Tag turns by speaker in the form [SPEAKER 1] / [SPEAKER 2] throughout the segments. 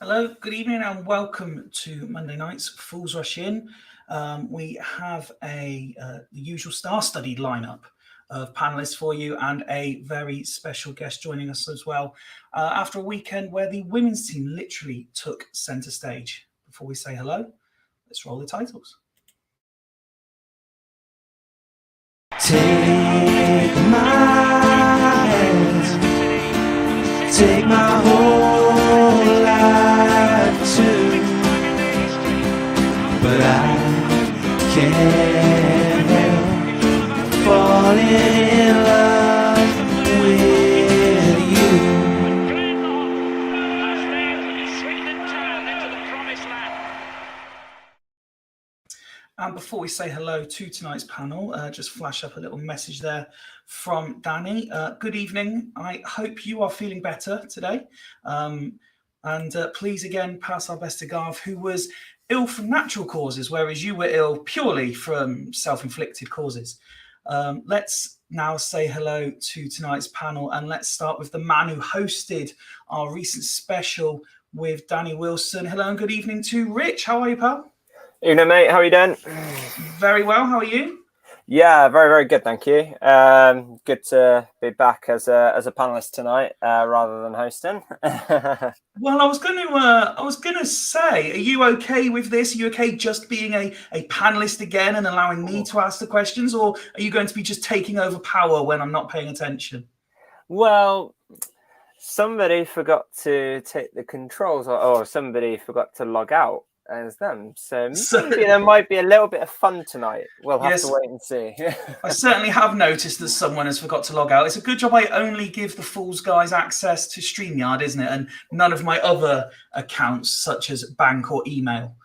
[SPEAKER 1] Hello, good evening, and welcome to Monday night's Fools Rush In. We have the usual star-studied lineup of panelists for you, and a very special guest joining us as well. After a weekend where the women's team literally took centre stage. Before we say hello, let's roll the titles.
[SPEAKER 2] Take my hand, take my whole life too, but I can't help falling in love with you.
[SPEAKER 1] And before we say hello to tonight's panel, just flash up a little message there from Danny. Good evening. I hope you are feeling better today. And please again pass our best to Garth, who was ill from natural causes, whereas you were ill purely from self-inflicted causes. Let's now say hello to tonight's panel, and let's start with the man who hosted our recent special with Danny Wilson. Hello and good evening to Rich. How are you, pal?
[SPEAKER 3] Evening, mate. How are you doing?
[SPEAKER 1] Very well. How are you?
[SPEAKER 3] Yeah, very, very good. Thank you. Good to be back as a panelist tonight, rather than hosting.
[SPEAKER 1] Well, I was going to say, are you okay with this? Are you okay just being a panelist again and allowing me to ask the questions, or are you going to be just taking over power when I'm not paying attention?
[SPEAKER 3] Well, somebody forgot to take the controls, or somebody forgot to log out as them. So maybe there might be a little bit of fun tonight. We'll have to wait and see.
[SPEAKER 1] I certainly have noticed that someone has forgot to log out. It's a good job I only give the Fools guys access to StreamYard, isn't it? And none of my other accounts, such as bank or email.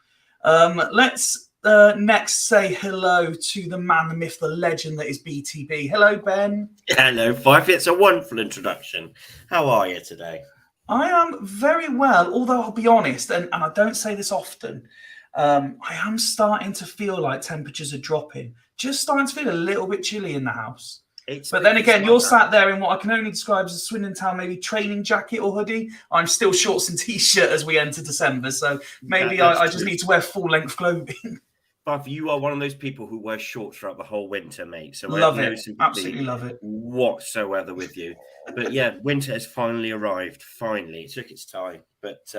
[SPEAKER 1] Let's next say hello to the man, the myth, the legend that is BTB. Hello, Ben.
[SPEAKER 4] Hello, Fife. It's a wonderful introduction. How are you today?
[SPEAKER 1] I am very well, although I'll be honest, and I don't say this often, I am starting to feel like temperatures are dropping. Just starting to feel a little bit chilly in the house. But then again, you're sat there in what I can only describe as a Swindon Town maybe training jacket or hoodie. I'm still shorts and T-shirt as we enter December, so maybe I just need to wear full-length clothing.
[SPEAKER 4] But you are one of those people who wear shorts throughout the whole winter, mate. So
[SPEAKER 1] love it. Absolutely love it.
[SPEAKER 4] Whatsoever with you. But yeah, winter has finally arrived. Finally. It took its time. But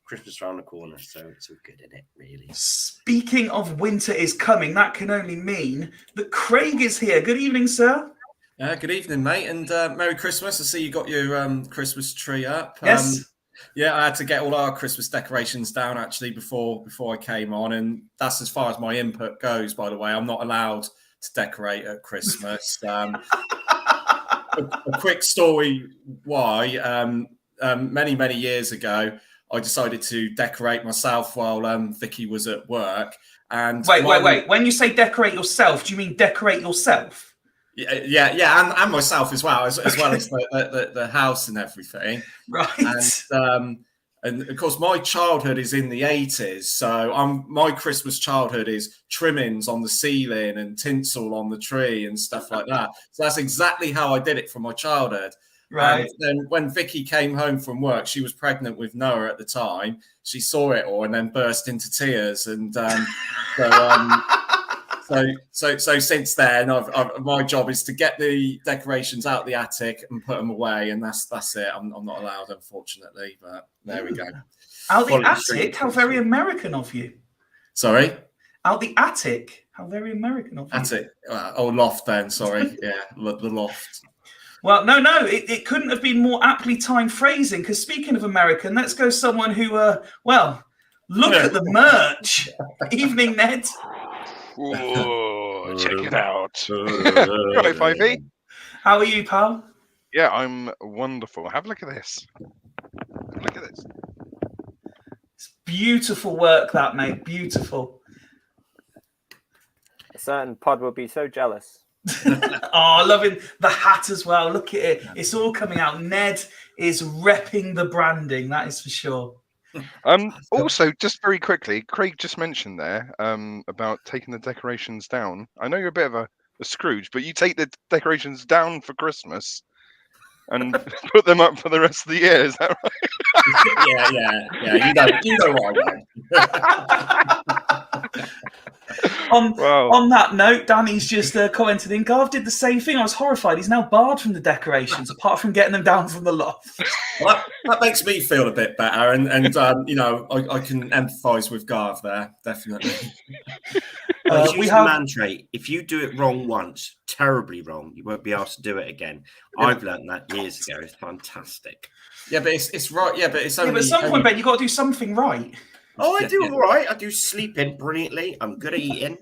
[SPEAKER 4] Christmas around the corner, so it's all good, isn't it, really?
[SPEAKER 1] Speaking of winter is coming, that can only mean that Craig is here. Good evening, sir.
[SPEAKER 5] Good evening, mate, and Merry Christmas. I see you got your Christmas tree up.
[SPEAKER 1] Yes.
[SPEAKER 5] Yeah, I had to get all our Christmas decorations down actually before I came on, and that's as far as my input goes. By the way, I'm not allowed to decorate at Christmas. A quick story why. Many years ago, I decided to decorate myself while Vicky was at work. And
[SPEAKER 1] wait. When you say decorate yourself, do you mean decorate yourself?
[SPEAKER 5] Yeah, and myself as well as the house and everything.
[SPEAKER 1] Right.
[SPEAKER 5] And of course, my childhood is in the 80s, so my Christmas childhood is trimmings on the ceiling and tinsel on the tree and stuff like that. So that's exactly how I did it for my childhood.
[SPEAKER 1] Right.
[SPEAKER 5] And then when Vicky came home from work, she was pregnant with Noah at the time. She saw it all and then burst into tears. And So since then, my job is to get the decorations out of the attic and put them away, and that's it. I'm not allowed, unfortunately, but there we go.
[SPEAKER 1] Out the attic? How very American of you.
[SPEAKER 5] Sorry?
[SPEAKER 1] Out the attic? How very American of you.
[SPEAKER 5] Attic? Loft then, sorry. Yeah, the loft.
[SPEAKER 1] Well, no, it couldn't have been more aptly timed phrasing, because speaking of American, let's go someone who, look at the merch. Evening, Ned.
[SPEAKER 6] Ooh, check it out. Hello, 5e.
[SPEAKER 1] How are you, pal?
[SPEAKER 6] Yeah, I'm wonderful. Have a look at this. Look at this.
[SPEAKER 1] It's beautiful work, that, mate. Beautiful.
[SPEAKER 3] A certain pod will be so jealous.
[SPEAKER 1] Oh, loving the hat as well. Look at it. It's all coming out. Ned is repping the branding, that is for sure.
[SPEAKER 6] Also, just very quickly, Craig just mentioned there about taking the decorations down. I know you're a bit of a Scrooge, but you take the decorations down for Christmas. and put them up for the rest of the year. Is that right?
[SPEAKER 5] yeah. You know what I want.
[SPEAKER 1] On that note, Danny's just commented in, Garv did the same thing. I was horrified. He's now barred from the decorations, apart from getting them down from the loft.
[SPEAKER 5] Well, that makes me feel a bit better, and I can empathise with Garv there, definitely.
[SPEAKER 4] We have a mantra. If you do it wrong once, terribly wrong, you won't be able to do it again. I've learned that years ago. It's fantastic.
[SPEAKER 5] Yeah, but it's right. Yeah, but it's only.
[SPEAKER 1] Yeah, but at some point, Ben, you've got to do something right.
[SPEAKER 4] Oh, I do all right. I do sleeping brilliantly. I'm good at eating.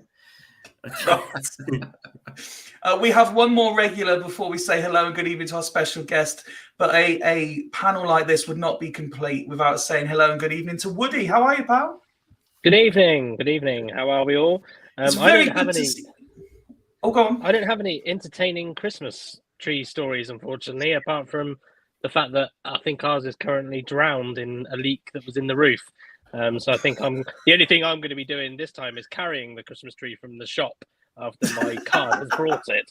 [SPEAKER 1] We have one more regular before we say hello and good evening to our special guest. But a panel like this would not be complete without saying hello and good evening to Woody. How are you, pal?
[SPEAKER 7] Good evening. Good evening. How are we all?
[SPEAKER 1] It's very good to see. Oh, go on.
[SPEAKER 7] I don't have any entertaining Christmas tree stories, unfortunately, apart from the fact that I think ours is currently drowned in a leak that was in the roof. So I think the only thing I'm going to be doing this time is carrying the Christmas tree from the shop after my car has brought it.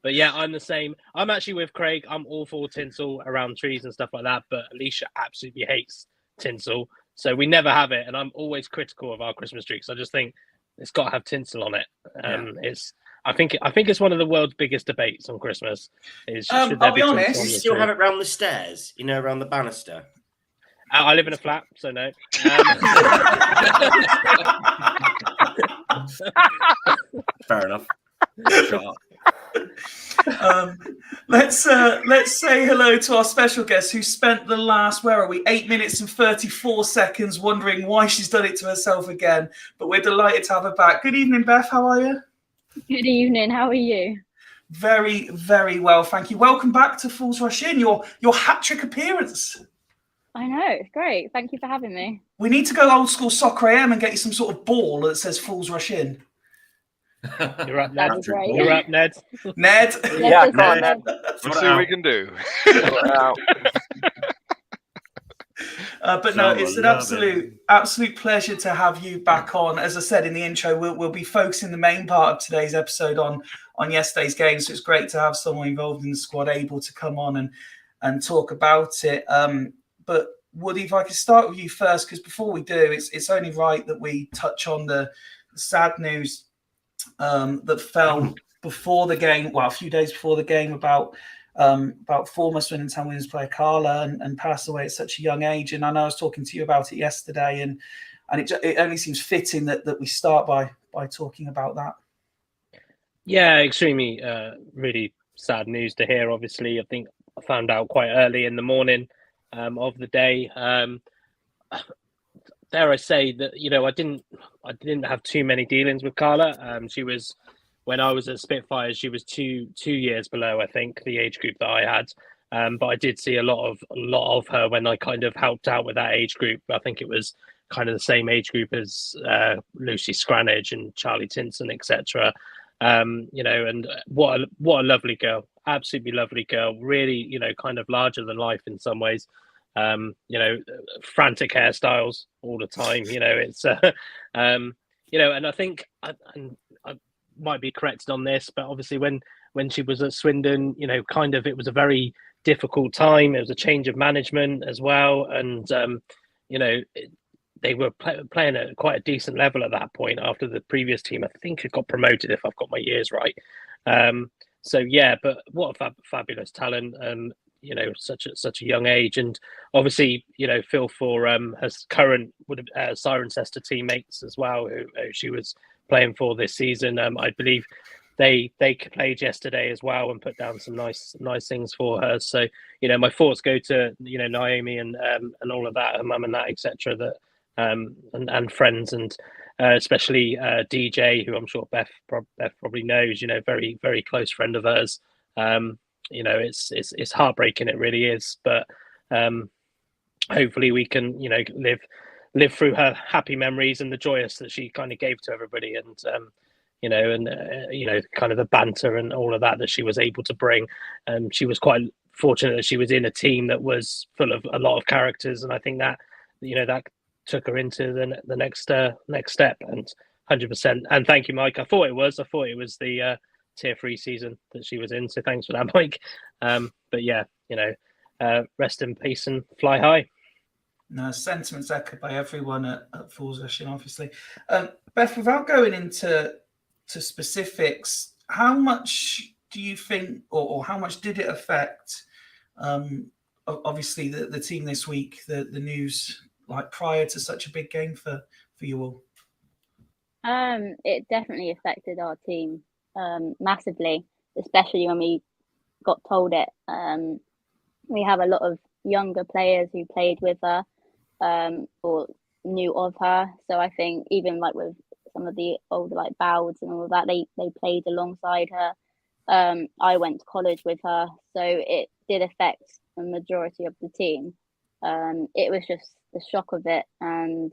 [SPEAKER 7] But yeah, I'm the same. I'm actually with Craig. I'm all for tinsel around trees and stuff like that. But Alicia absolutely hates tinsel. So we never have it. And I'm always critical of our Christmas tree because I just think it's got to have tinsel on it. I think it's one of the world's biggest debates on Christmas.
[SPEAKER 1] I'll be honest.
[SPEAKER 4] You still have it around the stairs, around the banister.
[SPEAKER 7] I live in a flat, so no.
[SPEAKER 4] Fair enough.
[SPEAKER 1] Let's say hello to our special guest who spent the last 8 minutes and 34 seconds wondering why she's done it to herself again. But we're delighted to have her back. Good evening, Beth. How are you?
[SPEAKER 8] Good evening. How are you?
[SPEAKER 1] Very, very well, thank you. Welcome back to Fools Rush In. Your hat-trick appearance.
[SPEAKER 8] I know, great. Thank you for having me.
[SPEAKER 1] We need to go old school Soccer AM and get you some sort of ball that says Fools Rush In.
[SPEAKER 7] You're up, Ned.
[SPEAKER 8] Great.
[SPEAKER 7] You're up, Ned.
[SPEAKER 1] Ned.
[SPEAKER 3] Yeah, come on, Ned.
[SPEAKER 6] We'll see what we can do.
[SPEAKER 1] But no, it's an absolute pleasure to have you back on. As I said in the intro, we'll be focusing the main part of today's episode on yesterday's game. So it's great to have someone involved in the squad able to come on and talk about it. But Woody, if I could start with you first, because before we do, it's only right that we touch on the sad news that fell before the game, a few days before the game, about former Swindon Town Women's player Carla and passed away at such a young age. And I know I was talking to you about it yesterday, and it only seems fitting that we start by talking about that.
[SPEAKER 7] Yeah, extremely really sad news to hear. Obviously, I think I found out quite early in the morning of the day. Dare I say that I didn't have too many dealings with Carla. She was, when I was at Spitfires, she was two years below, I think, the age group that I had. But I did see a lot of her when I kind of helped out with that age group. I think it was kind of the same age group as Lucy Scranage and Charlie Tinson, etc. And what a lovely girl, absolutely lovely girl. Really, kind of larger than life in some ways. Frantic hairstyles all the time. It's and I think I might be corrected on this, but obviously when she was at Swindon, it was a very difficult time. It was a change of management as well, and they were playing at quite a decent level at that point after the previous team, I think, had got promoted, if I've got my years right. So yeah, but what a fabulous talent, such a young age, and obviously, feel for her current Cirencester teammates as well, who she was playing for this season. I believe they played yesterday as well and put down some nice things for her. So my thoughts go to Naomi and all of that, her mum and that, etc. That and friends, and especially DJ, who I'm sure Beth probably knows. Very, very close friend of hers. It's heartbreaking, it really is, but hopefully we can live through her happy memories and the joyous that she kind of gave to everybody, and kind of the banter and all of that she was able to bring. She was quite fortunate that she was in a team that was full of a lot of characters, and I think that that took her into the next step, and 100%. And thank you, Mike. I thought it was the tier 3 season that she was in. So thanks for that, Mike. But yeah, rest in peace and fly high.
[SPEAKER 1] No, sentiments echoed by everyone at Falls Rushing, obviously. Beth, without going into specifics, how much do you think, or how much did it affect, obviously, the team this week, the news, like prior to such a big game for you all?
[SPEAKER 8] It definitely affected our team massively, especially when we got told it. We have a lot of younger players who played with her or knew of her. So I think even like with some of the older like Bowds and all of that, they played alongside her. I went to college with her, so it did affect the majority of the team. It was just the shock of it, and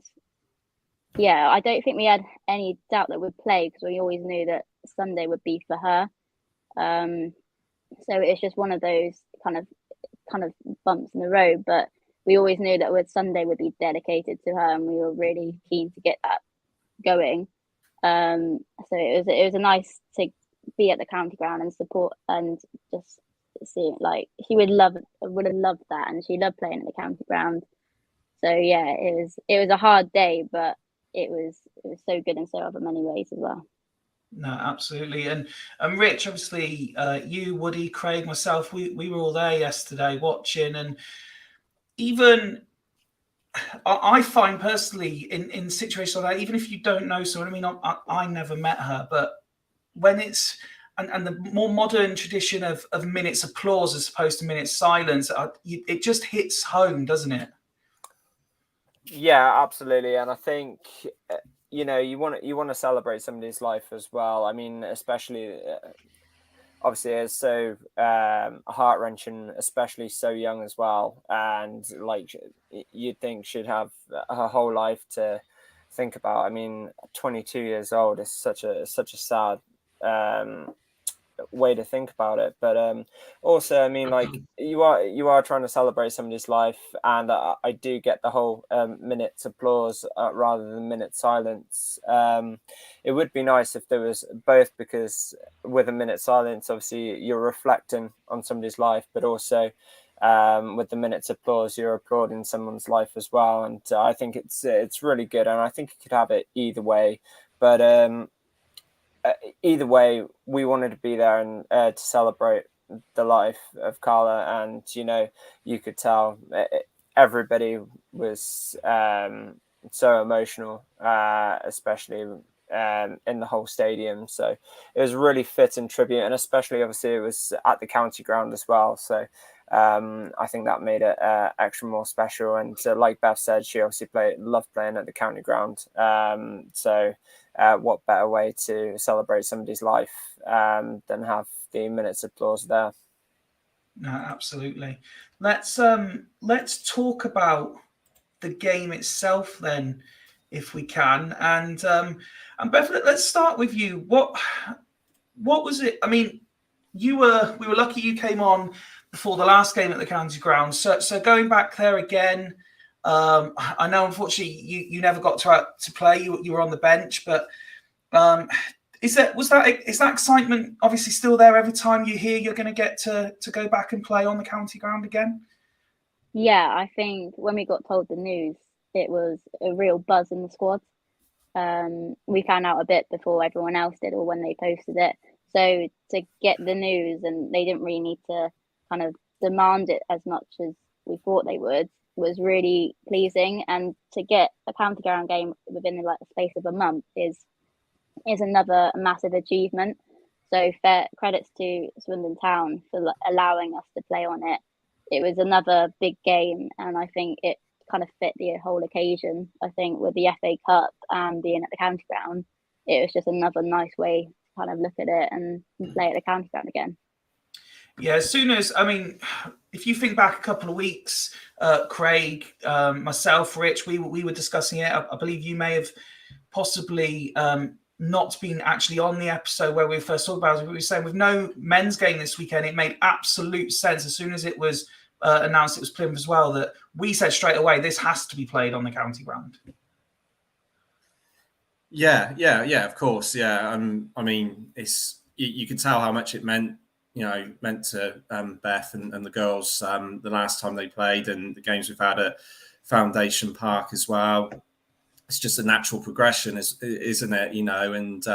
[SPEAKER 8] yeah, I don't think we had any doubt that we'd play because we always knew that Sunday would be for her. So it's just one of those kind of bumps in the road, but we always knew that with Sunday would be dedicated to her, and we were really keen to get that going. So it was a nice to be at the county ground and support and just see, like, she would have loved that, and she loved playing at the county ground. So yeah, it was a hard day, but it was so good in so other many ways as well.
[SPEAKER 1] No, absolutely. And Rich, obviously, you, Woody, Craig, myself, we were all there yesterday watching. And even I find personally in situations like that, even if you don't know someone, I mean, I never met her, but when it's and the more modern tradition of minutes applause as opposed to minutes silence, it just hits home, doesn't it?
[SPEAKER 3] Yeah, absolutely. And I think you want to celebrate somebody's life as well. I mean, especially obviously it's so heart-wrenching, especially so young as well, and like you'd think she'd have her whole life to think about. I mean, 22 years old is such a sad way to think about it, but also, I mean, like you are trying to celebrate somebody's life, and I do get the whole minutes applause rather than minute silence. It would be nice if there was both, because with a minute silence, obviously you're reflecting on somebody's life, but also with the minutes applause, you're applauding someone's life as well. And I think it's really good, and I think you could have it either way, but either way, we wanted to be there and to celebrate the life of Carla. And you could tell everybody was so emotional, especially in the whole stadium. So it was really fitting tribute, and especially obviously it was at the county ground as well. So I think that made it extra more special. And like Beth said, she obviously loved playing at the county ground. So what better way to celebrate somebody's life than have the minutes applause there?
[SPEAKER 1] No, absolutely. Let's talk about the game itself then, if we can. And Beth, let's start with you. What was it? I mean, we were lucky you came on before the last game at the county ground. So going back there again, I know unfortunately you never got to play. You were on the bench, but is that excitement obviously still there every time you hear you're going to get to go back and play on the county ground again?
[SPEAKER 8] Yeah, I think when we got told the news, it was a real buzz in the squad. We found out a bit before everyone else did, or when they posted it. So to get the news, and they didn't really need to kind of demand it as much as we thought they would, was really pleasing. And to get a county ground game within the space of a month is another massive achievement. So fair credits to Swindon Town for allowing us to play on it. It was another big game, and I think it kind of fit the whole occasion. I think with the FA Cup and being at the county ground, it was just another nice way to kind of look at it and play at the county ground again.
[SPEAKER 1] Yeah, as soon as, I mean, if you think back a couple of weeks, Craig, myself, Rich, we were discussing it. I believe you may have possibly not been actually on the episode where we first talked about it. We were saying with no men's game this weekend, it made absolute sense as soon as it was announced it was Plymouth as well, that we said straight away, this has to be played on the county ground.
[SPEAKER 5] Yeah, of course. Yeah. I mean, it's you could tell how much it meant to Beth and the girls the last time they played, and the games we've had at Foundation Park as well. It's just a natural progression, isn't it? And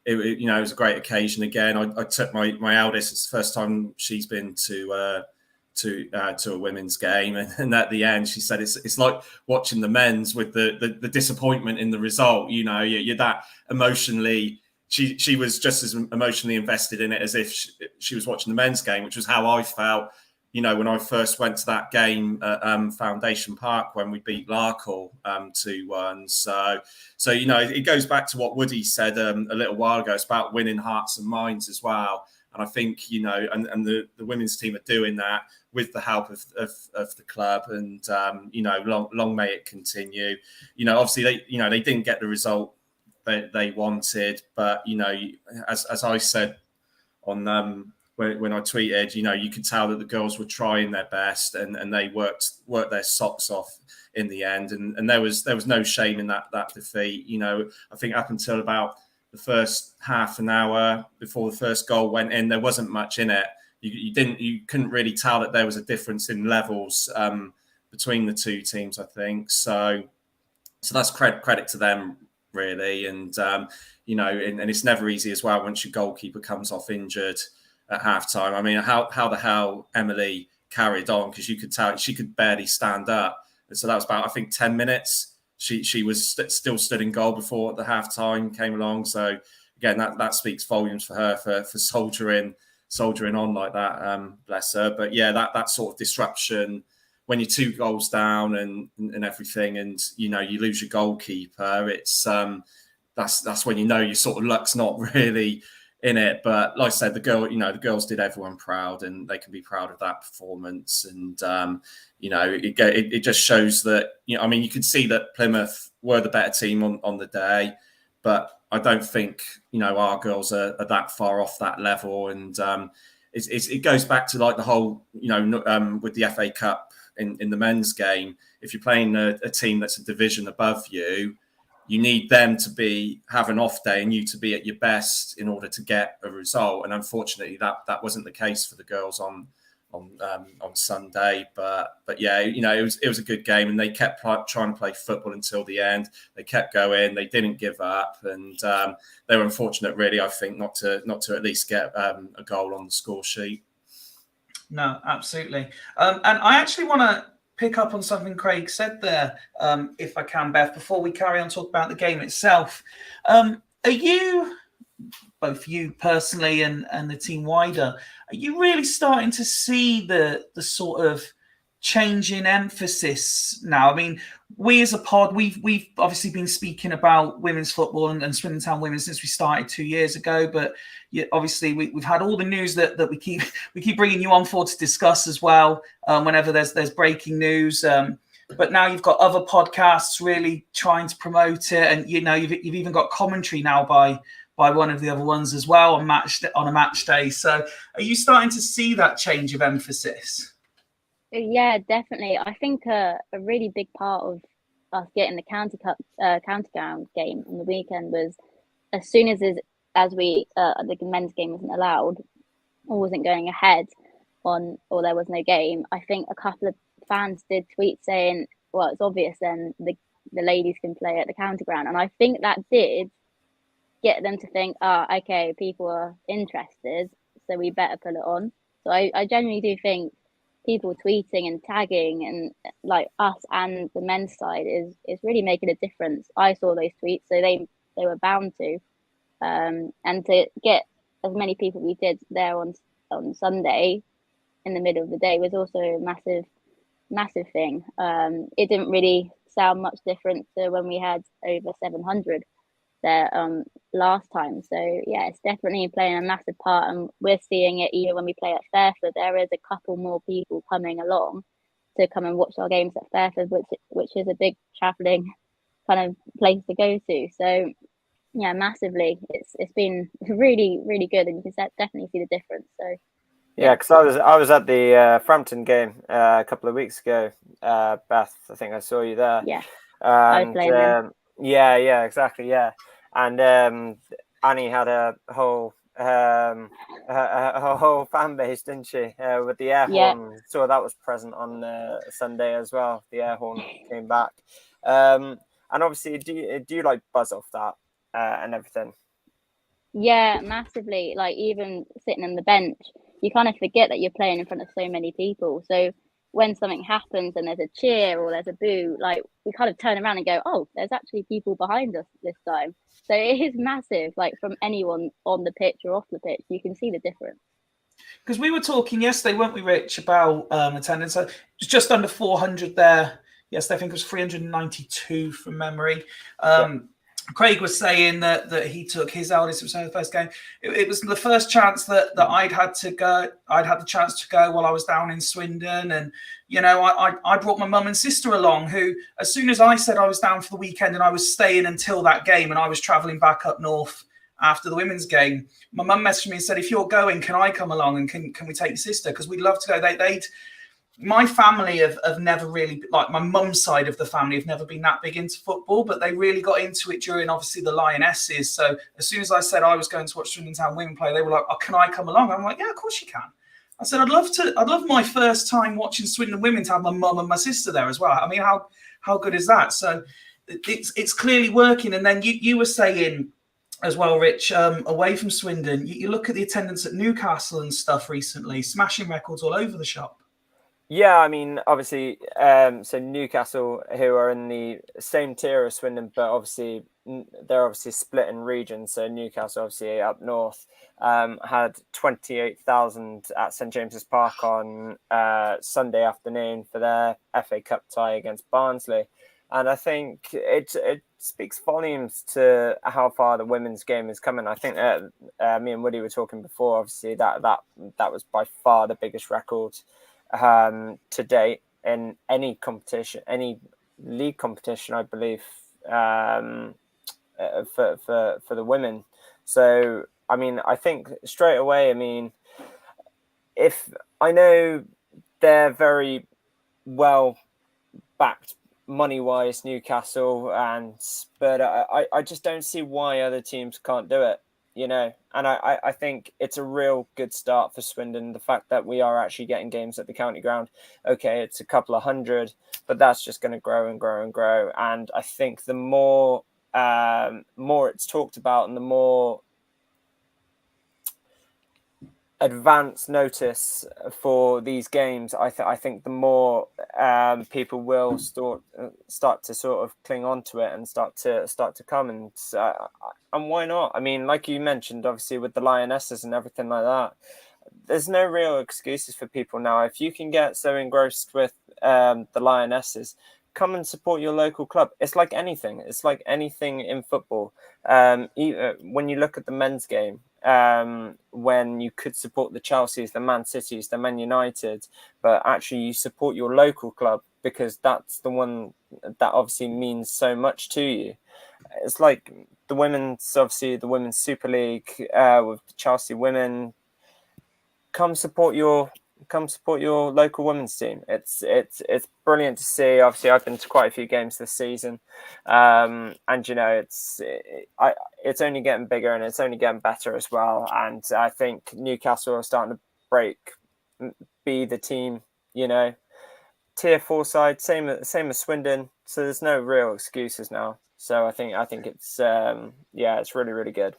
[SPEAKER 5] it was a great occasion again. I took my eldest. It's the first time she's been to a women's game, and at the end she said it's like watching the men's with the disappointment in the result. You're that emotionally. She was just as emotionally invested in it as if she was watching the men's game, which was how I felt, when I first went to that game at Foundation Park when we beat Larkhall 2-1. So it goes back to what Woody said a little while ago. It's about winning hearts and minds as well. And I think, and the women's team are doing that with the help of the club, and long may it continue. Obviously they didn't get the result they wanted, but as I said on when I tweeted, you could tell that the girls were trying their best, and they worked their socks off in the end, and there was no shame in that defeat. I think up until about the first half an hour before the first goal went in, there wasn't much in it. You couldn't really tell that there was a difference in levels between the two teams, I think. So that's credit to them, really. And and it's never easy as well once your goalkeeper comes off injured at halftime. I mean, how the hell Emily carried on, because you could tell she could barely stand up. And so that was about, I think, 10 minutes. She was still stood in goal before the halftime came along. So again, that speaks volumes for her for soldiering on like that. Bless her. But yeah, that sort of disruption when you're 2 goals down and everything, and you lose your goalkeeper, it's that's when your sort of luck's not really in it. But like I said, the girls did everyone proud, and they can be proud of that performance. And it just shows that you could see that Plymouth were the better team on the day, but I don't think our girls are that far off that level. And it goes back to like the whole with the FA Cup in the men's game. If you're playing a team that's a division above you, you need them to have an off day and you to be at your best in order to get a result. And unfortunately, that wasn't the case for the girls on Sunday. But yeah, it was a good game, and they kept trying to play football until the end. They kept going. They didn't give up, and they were unfortunate, really, I think, not to at least get a goal on the score sheet.
[SPEAKER 1] No, absolutely. And I actually want to pick up on something Craig said there, if I can, Beth, before we carry on talk about the game itself. Are you, both you personally and the team wider, are you really starting to see the sort of change in emphasis now? I mean, we as a pod, we've obviously been speaking about women's football and Swindon Town women since we started 2 years ago, but obviously we've had all the news that we keep bringing you on for to discuss as well, whenever there's breaking news. But now you've got other podcasts really trying to promote it, and you've even got commentary now by one of the other ones as well on a match day. So are you starting to see that change of emphasis?
[SPEAKER 8] Yeah, definitely. I think a really big part of us getting the county ground game on the weekend was as soon as the men's game wasn't allowed or wasn't going ahead or there was no game, I think a couple of fans did tweet saying, well, it's obvious then the ladies can play at the county ground. And I think that did get them to think, okay, people are interested, so we better put it on. So I genuinely do think people tweeting and tagging and like us and the men's side is really making a difference. I saw those tweets, so they were bound to. And to get as many people we did there on Sunday in the middle of the day was also a massive thing. It didn't really sound much different to when we had over 700 there last time. So yeah, it's definitely playing a massive part, and we're seeing it even when we play at Fairford. There is a couple more people coming along to come and watch our games at Fairford, which is a big travelling kind of place to go to. So yeah, massively, it's been really, really good, and you can definitely see the difference. So
[SPEAKER 3] yeah, because I was at the Frampton game a couple of weeks ago. Beth, I think I saw you there.
[SPEAKER 8] Yeah,
[SPEAKER 3] I
[SPEAKER 8] was playing
[SPEAKER 3] yeah, exactly, yeah. And Annie had a whole her whole fan base, didn't she? With the air horn. So that was present on Sunday as well. The air horn came back. And obviously, do you like buzz off that and everything?
[SPEAKER 8] Yeah, massively. Like even sitting on the bench, you kind of forget that you're playing in front of so many people. So when something happens and there's a cheer or there's a boo, like we kind of turn around and go, oh, there's actually people behind us this time. So it is massive, like from anyone on the pitch or off the pitch, you can see the difference.
[SPEAKER 1] Because we were talking yesterday, weren't we, Rich, about attendance? So it was just under 400 there. Yes, I think it was 392 from memory. Craig was saying that he took his eldest, it was the first game. It was the first chance that I'd had to go. I'd had the chance to go while I was down in Swindon. And, you know, I brought my mum and sister along, who, as soon as I said I was down for the weekend and I was staying until that game and I was travelling back up north after the women's game, my mum messaged me and said, if you're going, can I come along and can we take your sister? Because we'd love to go. My family have never really, like my mum's side of the family, have never been that big into football, but they really got into it during, obviously, the Lionesses. So as soon as I said I was going to watch Swindon Town women play, they were like, oh, can I come along? I'm like, yeah, of course you can. I said, I'd love my first time watching Swindon women to have my mum and my sister there as well. I mean, how good is that? So it's clearly working. And then you were saying as well, Rich, away from Swindon, you look at the attendance at Newcastle and stuff recently, smashing records all over the shop.
[SPEAKER 3] Yeah, I mean, obviously, so Newcastle, who are in the same tier as Swindon, but obviously they're obviously split in regions. So Newcastle, obviously up north, had 28,000 at St James's Park on Sunday afternoon for their FA Cup tie against Barnsley, and I think it speaks volumes to how far the women's game is coming. I think me and Woody were talking before. Obviously, that was by far the biggest record to date in any competition, any league competition, I believe, for the women. So, I mean, I think straight away, I mean, if I know they're very well backed money-wise, Newcastle, but I just don't see why other teams can't do it. You know, and I think it's a real good start for Swindon. The fact that we are actually getting games at the county ground. Okay, it's a couple of hundred, but that's just going to grow and grow and grow. And I think the more it's talked about and the more advance notice for these games, I think the more people will start to sort of cling on to it and start to come, and why not? I mean, like you mentioned, obviously with the Lionesses and everything like that, there's no real excuses for people now. If you can get so engrossed with the Lionesses, come and support your local club. It's like anything. It's like anything in football. When you look at the men's game, when you could support the Chelseas, the Man Cities, the Man United, but actually you support your local club because that's the one that obviously means so much to you. It's like the Women's Super League with the Chelsea women. Come support your local women's team. It's brilliant to see. Obviously, I've been to quite a few games this season, and you know it's only getting bigger and it's only getting better as well. And I think Newcastle are starting to be the team. You know, tier 4 side, same as Swindon. So there's no real excuses now. So I think it's it's really, really good.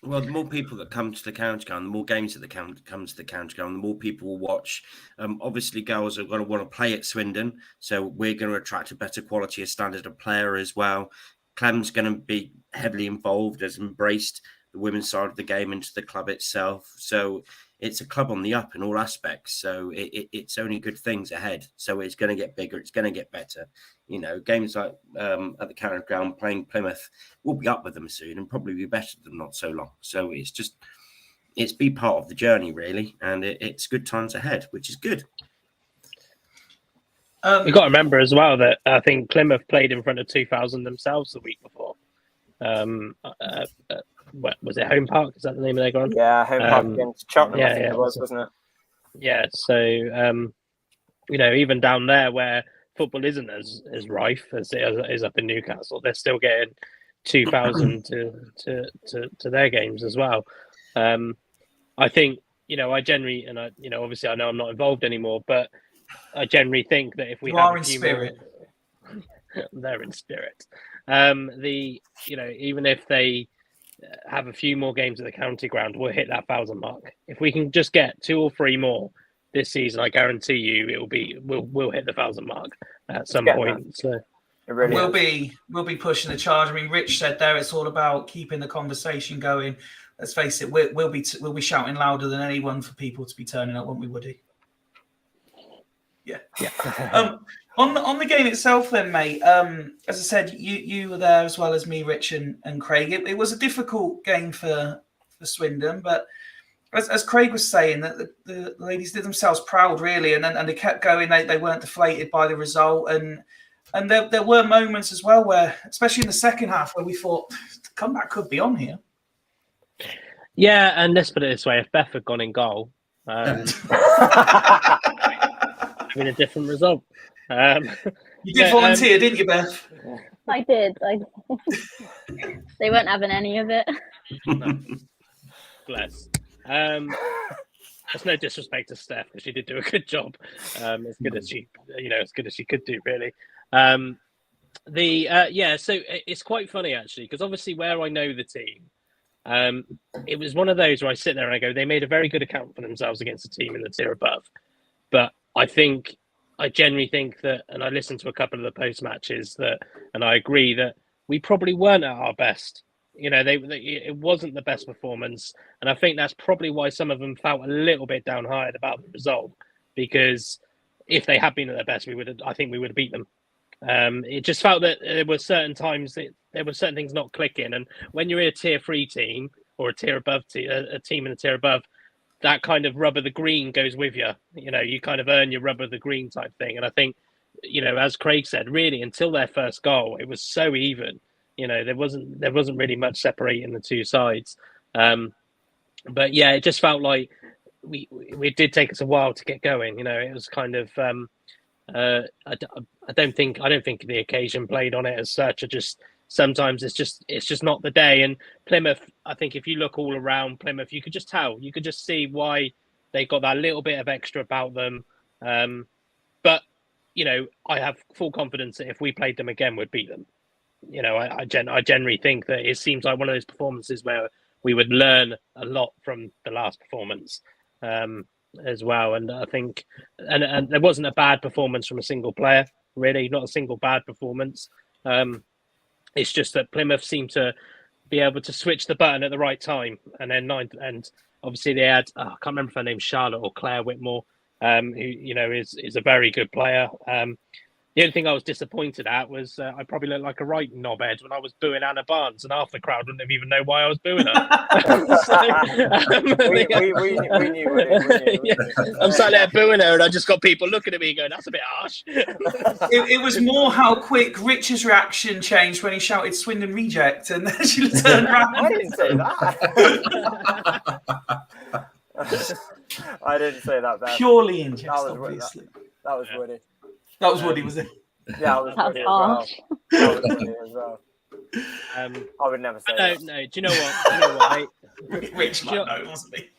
[SPEAKER 4] Well, the more people that come to the county ground, the more games that come to the county ground, the more people will watch. Obviously, girls are going to want to play at Swindon, so we're going to attract a better quality of standard of player as well. Clem's going to be heavily involved, has embraced the women's side of the game into the club itself. So it's a club on the up in all aspects. So it's only good things ahead. So it's going to get bigger. It's going to get better. You know, games like at the county ground playing Plymouth, we'll be up with them soon and probably be better than not so long. So it's be part of the journey, really. And it's good times ahead, which is good.
[SPEAKER 7] You've got to remember as well that I think Plymouth played in front of 2,000 themselves the week before. Was it Home Park? Is that the name of their ground?
[SPEAKER 3] Yeah, Home Park against Cheltenham, I think it was, wasn't it?
[SPEAKER 7] Yeah, so, you know, even down there where football isn't as rife as it is up in Newcastle, they're still getting 2,000 to their games as well. I think, I generally, and obviously I know I'm not involved anymore, but I generally think that if we
[SPEAKER 1] You
[SPEAKER 7] have
[SPEAKER 1] are
[SPEAKER 7] a
[SPEAKER 1] in
[SPEAKER 7] few
[SPEAKER 1] spirit.
[SPEAKER 7] more, they're in spirit. Even if they have a few more games at the county ground, we'll hit that 1,000 mark. If we can just get 2 or 3 more this season, I guarantee you we'll hit the 1,000 mark at some point. So
[SPEAKER 3] really
[SPEAKER 1] we'll be pushing the charge. I mean, Rich said there it's all about keeping the conversation going. Let's face it, we'll be shouting louder than anyone for people to be turning up, won't we, Woody? Yeah. On the game itself, then, mate. As I said, you were there as well as me, Rich and Craig. It was a difficult game for Swindon, but as Craig was saying, that the ladies did themselves proud, really, and they kept going. They weren't deflated by the result, and there were moments as well where, especially in the second half, where we thought the comeback could be on here.
[SPEAKER 7] Yeah, and let's put it this way: if Beth had gone in goal, having a different result.
[SPEAKER 1] You did volunteer, didn't you, Beth?
[SPEAKER 8] I did. They weren't having any of it.
[SPEAKER 7] No. Bless. That's no disrespect to Steph, because she did do a good job. As good as she could do, really. So it's quite funny actually, because obviously where I know the team, it was one of those where I sit there and I go, they made a very good account for themselves against a team in the tier above. But I generally think that, and I listened to a couple of the post matches and I agree that we probably weren't at our best. It wasn't the best performance, and I think that's probably why some of them felt a little bit downhearted about the result. Because if they had been at their best, I think we would have beat them. It just felt that there were certain times that there were certain things not clicking, and when you're in a tier 3 team or a tier above a team in a tier above, that kind of rub of the green goes with you. You kind of earn your rub of the green type thing. And I think, as Craig said, really until their first goal, it was so even. There wasn't really much separating the two sides. But yeah, it just felt like we did take us a while to get going. It was kind of I don't think the occasion played on it as such. Sometimes it's just not the day. And Plymouth, I think if you look all around Plymouth, you could just see why they got that little bit of extra about them. But I have full confidence that if we played them again, we'd beat them. I generally think that it seems like one of those performances where we would learn a lot from the last performance as well. And I think, and there wasn't a bad performance from a single player, really, not a single bad performance. It's just that Plymouth seemed to be able to switch the button at the right time. And then and obviously they had, I can't remember if her name's Charlotte or Claire Whitmore, who, is a very good player. The only thing I was disappointed at was I probably looked like a right knobhead when I was booing Anna Barnes, and half the crowd wouldn't even know why I was booing her.
[SPEAKER 3] We knew.
[SPEAKER 7] Yeah. I'm sat there booing her, and I just got people looking at me going, "That's a bit harsh."
[SPEAKER 1] It was more how quick Rich's reaction changed when he shouted "Swindon reject," and then she turned around.
[SPEAKER 3] I didn't say that. I didn't say that. Beth.
[SPEAKER 1] Purely in jest, obviously.
[SPEAKER 3] That was Woody.
[SPEAKER 1] That was Woody, was it?
[SPEAKER 3] Yeah, that was
[SPEAKER 8] harsh.
[SPEAKER 3] Woody as well. I would never say that.
[SPEAKER 7] No, do you know what, mate?
[SPEAKER 1] Rich might know, wasn't he?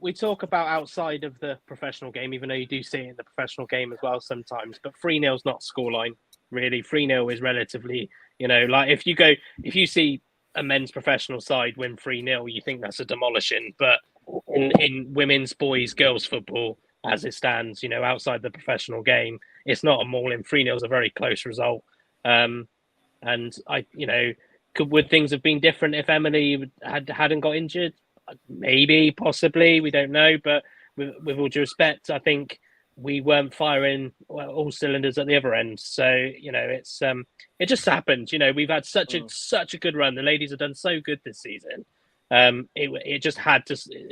[SPEAKER 7] We talk about outside of the professional game, even though you do see it in the professional game as well sometimes. But 3-0's not scoreline, really. 3-0 is relatively, like if you see a men's professional side win 3-0, you think that's a demolishing. But in women's, boys, girls football, as it stands, outside the professional game, it's not a mauling. 3-0 is a very close result. And would things have been different if Emily hadn't got injured? Maybe, possibly, we don't know. But with all due respect, I think we weren't firing all cylinders at the other end. So it's it just happened. We've had such a good run. The ladies have done so good this season. It just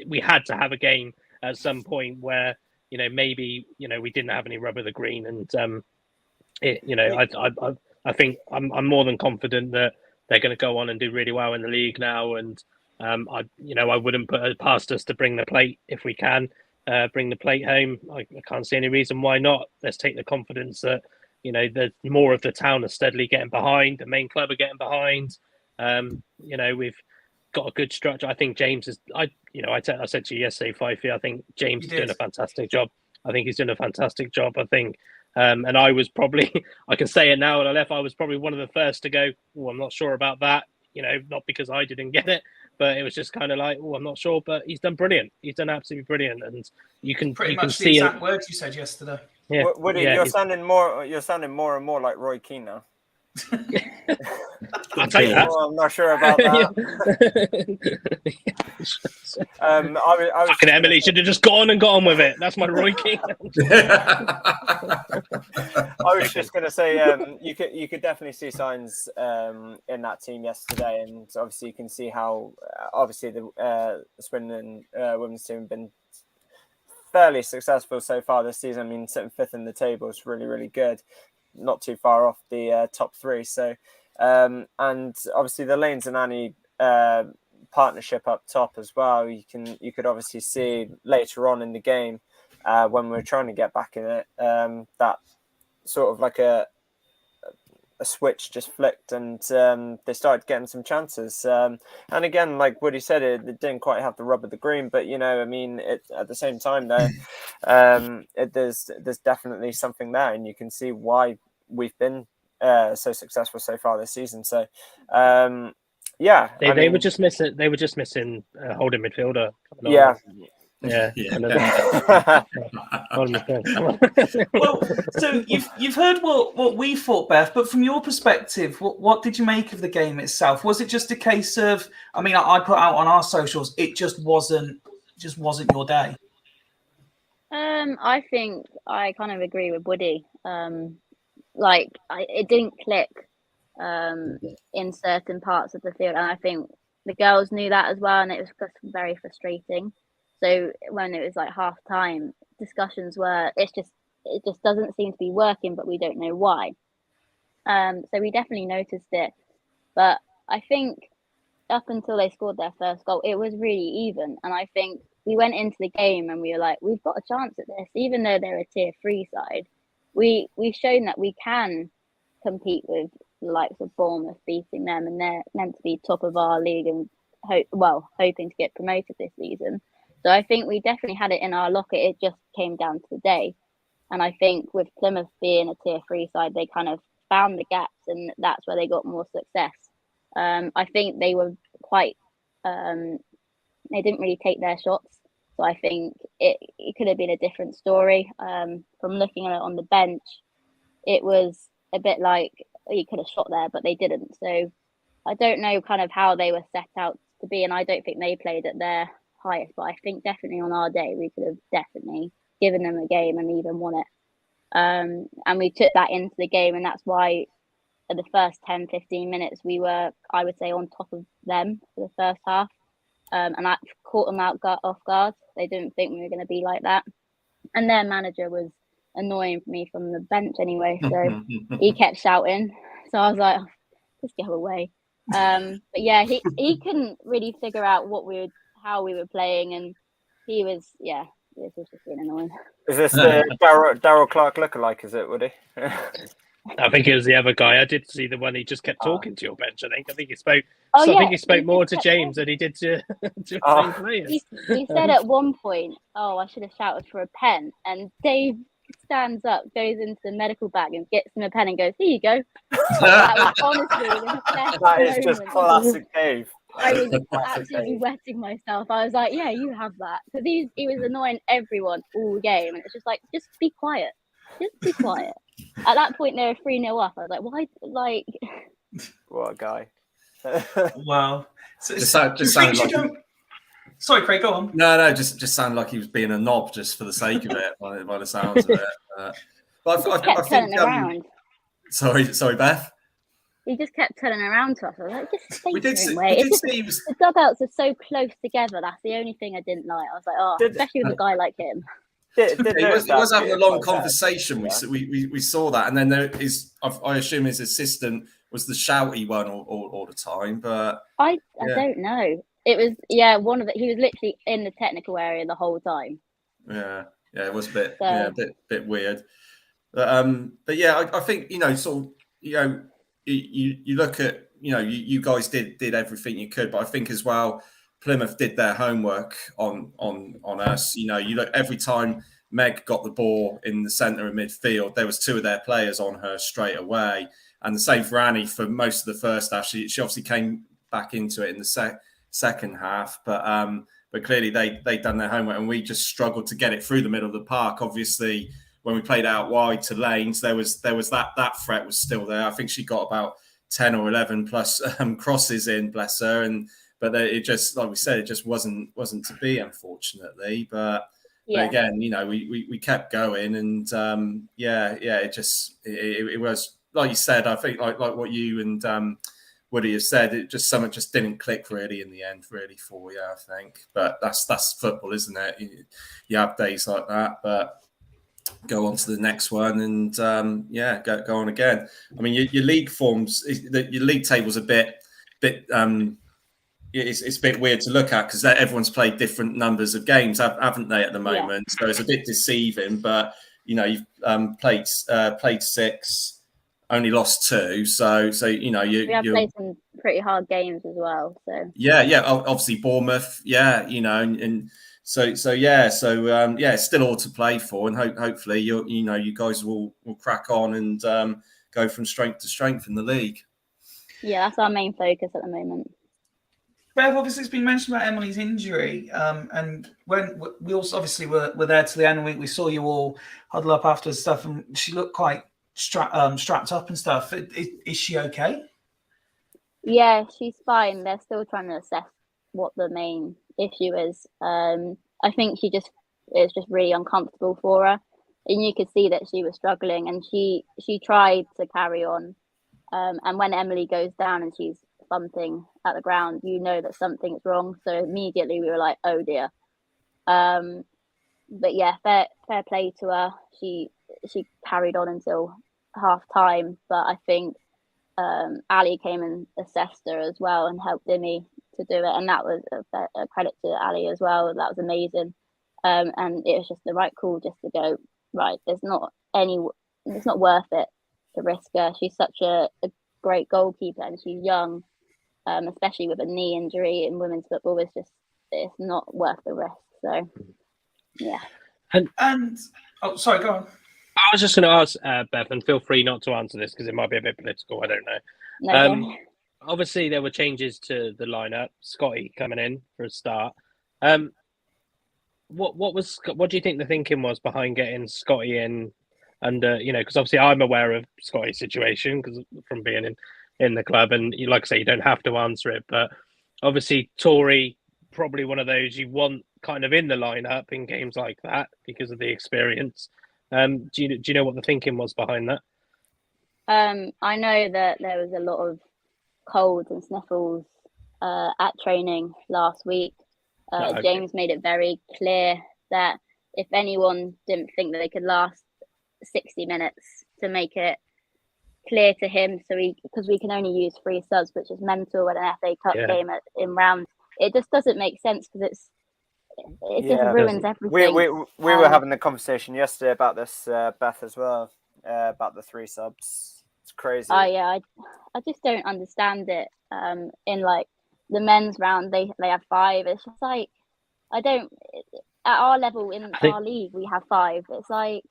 [SPEAKER 7] we had to have a game at some point where maybe we didn't have any rub of the green, and I think I'm more than confident that they're going to go on and do really well in the league now, and I wouldn't put it past us to bring the plate if we can bring the plate home. I can't see any reason why not. Let's take the confidence that the more of the town are steadily getting behind, the main club are getting behind. We've got a good structure. I think James is. I said to you yesterday, Fifey, I think James is doing a fantastic job. I think, and I was probably, I can say it now when I left, I was probably one of the first to go, oh, I'm not sure about that. Not because I didn't get it, but it was just kind of like, oh, I'm not sure. But he's done brilliant. He's done absolutely brilliant, and you can
[SPEAKER 1] pretty
[SPEAKER 7] you
[SPEAKER 1] much
[SPEAKER 7] can
[SPEAKER 1] the
[SPEAKER 7] see
[SPEAKER 1] exact
[SPEAKER 7] it.
[SPEAKER 1] words you said yesterday.
[SPEAKER 7] Yeah,
[SPEAKER 3] Woody, you're sounding more and more like Roy Keane now.
[SPEAKER 7] I'll take that.
[SPEAKER 3] Well, I'm not sure about that.
[SPEAKER 7] Fucking Emily should have just gone with it. That's my Roy Keane.
[SPEAKER 3] I was just going to say, you could definitely see signs in that team yesterday, and obviously you can see how obviously the Swindon women's team have been fairly successful so far this season. I mean, sitting 5th in the table is really, really good. Not too far off the top 3. So, and obviously the Lanes and Annie partnership up top as well. You could obviously see later on in the game when we're trying to get back in it, that sort of like a switch just flicked, and they started getting some chances. And again, like Woody said, it didn't quite have the rub of the green, but I mean, at the same time though, there's definitely something there, and you can see why we've been so successful so far this season. So yeah,
[SPEAKER 7] they were just missing. They were just missing a holding midfielder.
[SPEAKER 3] Yeah.
[SPEAKER 7] Yeah.
[SPEAKER 1] Well, so you've heard what we thought, Beth, but from your perspective, what did you make of the game itself? Was it just a case of, I mean, I put out on our socials, it just wasn't your day?
[SPEAKER 8] I think I kind of agree with Woody. It didn't click in certain parts of the field, and I think the girls knew that as well, and it was just very frustrating. So when it was like half time, discussions were, it just doesn't seem to be working, but we don't know why. So we definitely noticed it, but I think up until they scored their first goal, it was really even, and I think we went into the game and we were like, we've got a chance at this, even though they're a tier 3 side. We've shown that we can compete with the likes of Bournemouth, beating them, and they're meant to be top of our league and hoping to get promoted this season. So I think we definitely had it in our locker. It just came down to the day. And I think with Plymouth being a tier 3 side, they kind of found the gaps, and that's where they got more success. I think they were quite, they didn't really take their shots. So I think it could have been a different story. From looking at it on the bench, it was a bit like, you could have shot there, but they didn't. So I don't know kind of how they were set out to be, and I don't think they played at their highest, but I think definitely on our day we could have definitely given them a game and even won it. And we took that into the game, and that's why at the first 10-15 minutes we were, I would say, on top of them for the first half. And that caught them off guard. They didn't think we were going to be like that. And their manager was annoying me from the bench anyway, so he kept shouting. So I was like, oh, just go away. But yeah, he couldn't really figure out how we were playing, and he was just being annoying.
[SPEAKER 3] Is this the Darryl Clark lookalike? Is it, Woody?
[SPEAKER 7] I think it was the other guy. I did see the one he just kept talking to your bench. I think he spoke.
[SPEAKER 8] I
[SPEAKER 7] think he spoke more to James than he did to playing players.
[SPEAKER 8] He said at one point, "Oh, I should have shouted for a pen." And Dave stands up, goes into the medical bag, and gets him a pen and goes, "Here you go." That was honestly the best
[SPEAKER 3] that is just classic Dave.
[SPEAKER 8] I was absolutely wetting myself. I was like, "Yeah, you have that," because he was annoying everyone all game, and it's just like, just be quiet, just be quiet. At that point, they were 3-0 up. I was like, "Why?" Like,
[SPEAKER 3] what a guy!
[SPEAKER 1] Wow. So,
[SPEAKER 5] just sounded like.
[SPEAKER 1] Sorry, Craig, go on.
[SPEAKER 5] No, just sounded like he was being a knob just for the sake of it, by the sounds of it. But I think.
[SPEAKER 8] Around.
[SPEAKER 5] Sorry, Beth.
[SPEAKER 8] He just kept turning around to us. I was like, just stay
[SPEAKER 5] the
[SPEAKER 8] way. The dugouts are so close together. That's the only thing I didn't like. I was like, especially with a guy like him.
[SPEAKER 5] He was having a long conversation. We saw that, and then I assume his assistant was the shouty one all the time. But
[SPEAKER 8] I don't know. It was he was literally in the technical area the whole time.
[SPEAKER 5] Yeah, it was a bit weird. But yeah, I think sort of you look at you guys did everything you could, but I think as well, Plymouth did their homework on us. You look every time Meg got the ball in the centre of midfield, there was 2 of their players on her straight away, and the same for Annie for most of the first half. She obviously came back into it in the second half, but clearly they done their homework, and we just struggled to get it through the middle of the park. Obviously, when we played out wide to lanes, there was that threat was still there. I think she got about 10 or 11 plus crosses in, bless her, but it just, like we said, it just wasn't to be, unfortunately. But again, we kept going, and it was, like you said. I think like what you and Woody have said, something just didn't click really in the end, really for you, I think. But that's football, isn't it? You have days like that, but go on to the next one and go on again. I mean, your league forms, your league table's a bit it's a bit weird to look at because everyone's played different numbers of games, haven't they, at the moment? So it's a bit deceiving. But you've played 6, only lost 2. So we
[SPEAKER 8] have played some pretty hard games as well. So
[SPEAKER 5] obviously Bournemouth, and so it's still all to play for, and hopefully you guys will crack on and go from strength to strength in the league.
[SPEAKER 8] Yeah, that's our main focus at the moment.
[SPEAKER 1] Bev, obviously it's been mentioned about Emily's injury, and when we also obviously were there to the end of the week, we saw you all huddle up after stuff, and she looked quite strapped up and stuff. Is she okay?
[SPEAKER 8] Yeah, she's fine. They're still trying to assess what the main issue is. I think it's just really uncomfortable for her, and you could see that she was struggling, and she tried to carry on. And when Emily goes down and she's thumping at the ground, that something's wrong. So immediately we were like, oh dear. But yeah, fair play to her. She carried on until half time, but I think Ali came and assessed her as well and helped Dimi to do it, and that was a credit to Ali as well. That was amazing, and it was just the right call just to go right. It's not worth it to risk her. She's such a great goalkeeper, and she's young, especially with a knee injury in women's football. It's not worth the risk. So yeah.
[SPEAKER 1] And oh, sorry, go on.
[SPEAKER 7] I was just going to ask Beth, and feel free not to answer this because it might be a bit political. I don't know.
[SPEAKER 8] No.
[SPEAKER 7] Obviously, there were changes to the lineup. Scotty coming in for a start. What do you think the thinking was behind getting Scotty in under? Because obviously I'm aware of Scotty's situation because from being in the club, and like I say, you don't have to answer it. But obviously, Tori, probably one of those you want kind of in the lineup in games like that because of the experience. Do you know what the thinking was behind that?
[SPEAKER 8] I know that there was a lot of colds and sniffles at training last week.
[SPEAKER 7] Okay.
[SPEAKER 8] James made it very clear that if anyone didn't think that they could last 60 minutes, to make it clear to him, because we can only use 3 subs, which is mental at an FA Cup game in rounds. It just doesn't make sense because it just ruins everything.
[SPEAKER 3] We were having a conversation yesterday about this, Beth, as well, about the 3 subs. It's crazy.
[SPEAKER 8] I just don't understand it. In like the men's round, they have 5. It's just like at our level in our league we have 5. It's like,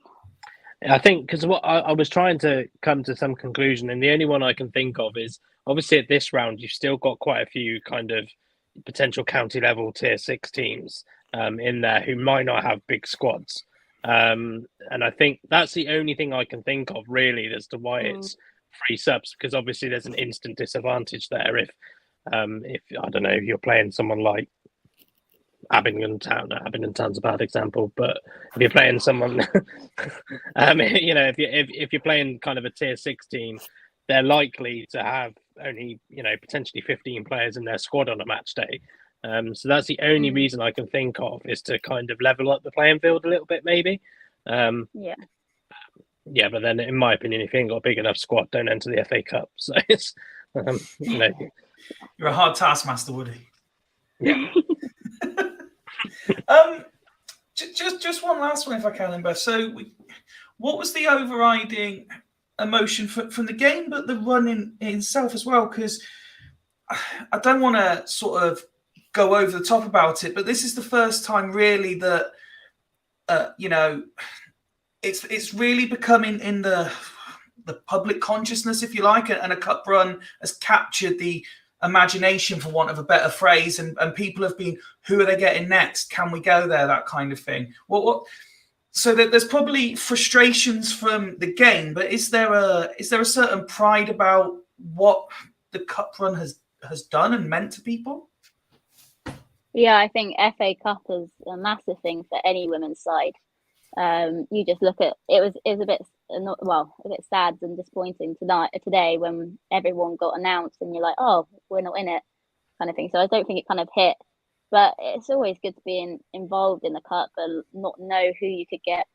[SPEAKER 7] I think because what I was trying to come to some conclusion, and the only one I can think of is obviously at this round you've still got quite a few kind of potential county level tier 6 teams in there who might not have big squads, and I think that's the only thing I can think of really as to why it's 3 subs, because obviously there's an instant disadvantage there if I don't know, you're playing someone like Abingdon Town. Abingdon Town's a bad example, but if you're playing someone, if you're playing kind of a tier 6 team, they're likely to have only potentially 15 players in their squad on a match day. So that's the only reason I can think of, is to kind of level up the playing field a little bit, maybe. Yeah, but then in my opinion, if you ain't got a big enough squad, don't enter the FA Cup. So it's
[SPEAKER 1] you're a hard taskmaster, Woody.
[SPEAKER 7] Yeah.
[SPEAKER 1] Just one last one, if I can, Beth. So, what was the overriding emotion from the game, but the run in itself as well? Because I don't want to sort of go over the top about it, but this is the first time really that it's really becoming in the public consciousness, if you like, and a cup run has captured the imagination, for want of a better phrase, and people have been, who are they getting next? Can we go there? That kind of thing. So that there's probably frustrations from the game, but is there a certain pride about what the cup run has done and meant to people?
[SPEAKER 8] Yeah, I think FA Cup is a massive thing for any women's side. You just look at it was a bit sad and disappointing today when everyone got announced and you're like, oh, we're not in it, kind of thing. So I don't think it kind of hit, but it's always good to be involved in the cup and not know who you could get.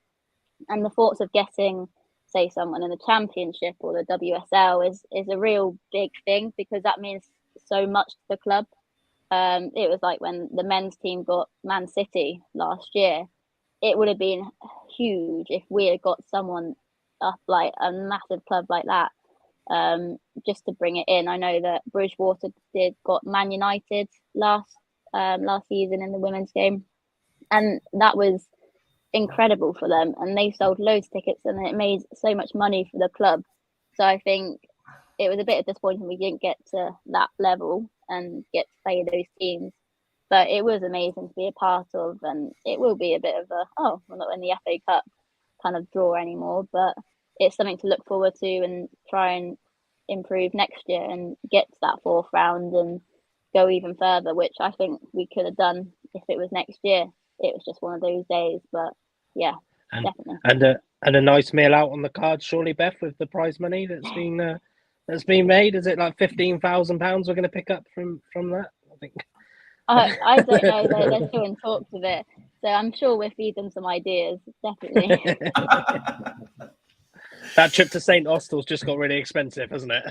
[SPEAKER 8] And the thoughts of getting, say, someone in the Championship or the WSL is a real big thing, because that means so much to the club. It was like when the men's team got Man City last year. It would have been huge if we had got someone up, like a massive club like that, just to bring it in. I know that Bridgewater got Man United last season in the women's game, and that was incredible for them, and they sold loads of tickets and it made so much money for the club. So I think it was a bit disappointing we didn't get to that level and get to play those teams, but it was amazing to be a part of, and it will be a bit of we're not in the FA Cup kind of draw anymore, but it's something to look forward to and try and improve next year and get to that fourth round and go even further, which I think we could have done if it was next year. It was just one of those days, but yeah, definitely.
[SPEAKER 7] And a nice meal out on the card, surely, Beth, with the prize money that's been made. Is it like £15,000 we're going to pick up from that? I think.
[SPEAKER 8] I don't know. They're still in talks of it, so I'm sure we'll feed them some ideas. Definitely.
[SPEAKER 7] That trip to St. Austell's just got really expensive, hasn't it?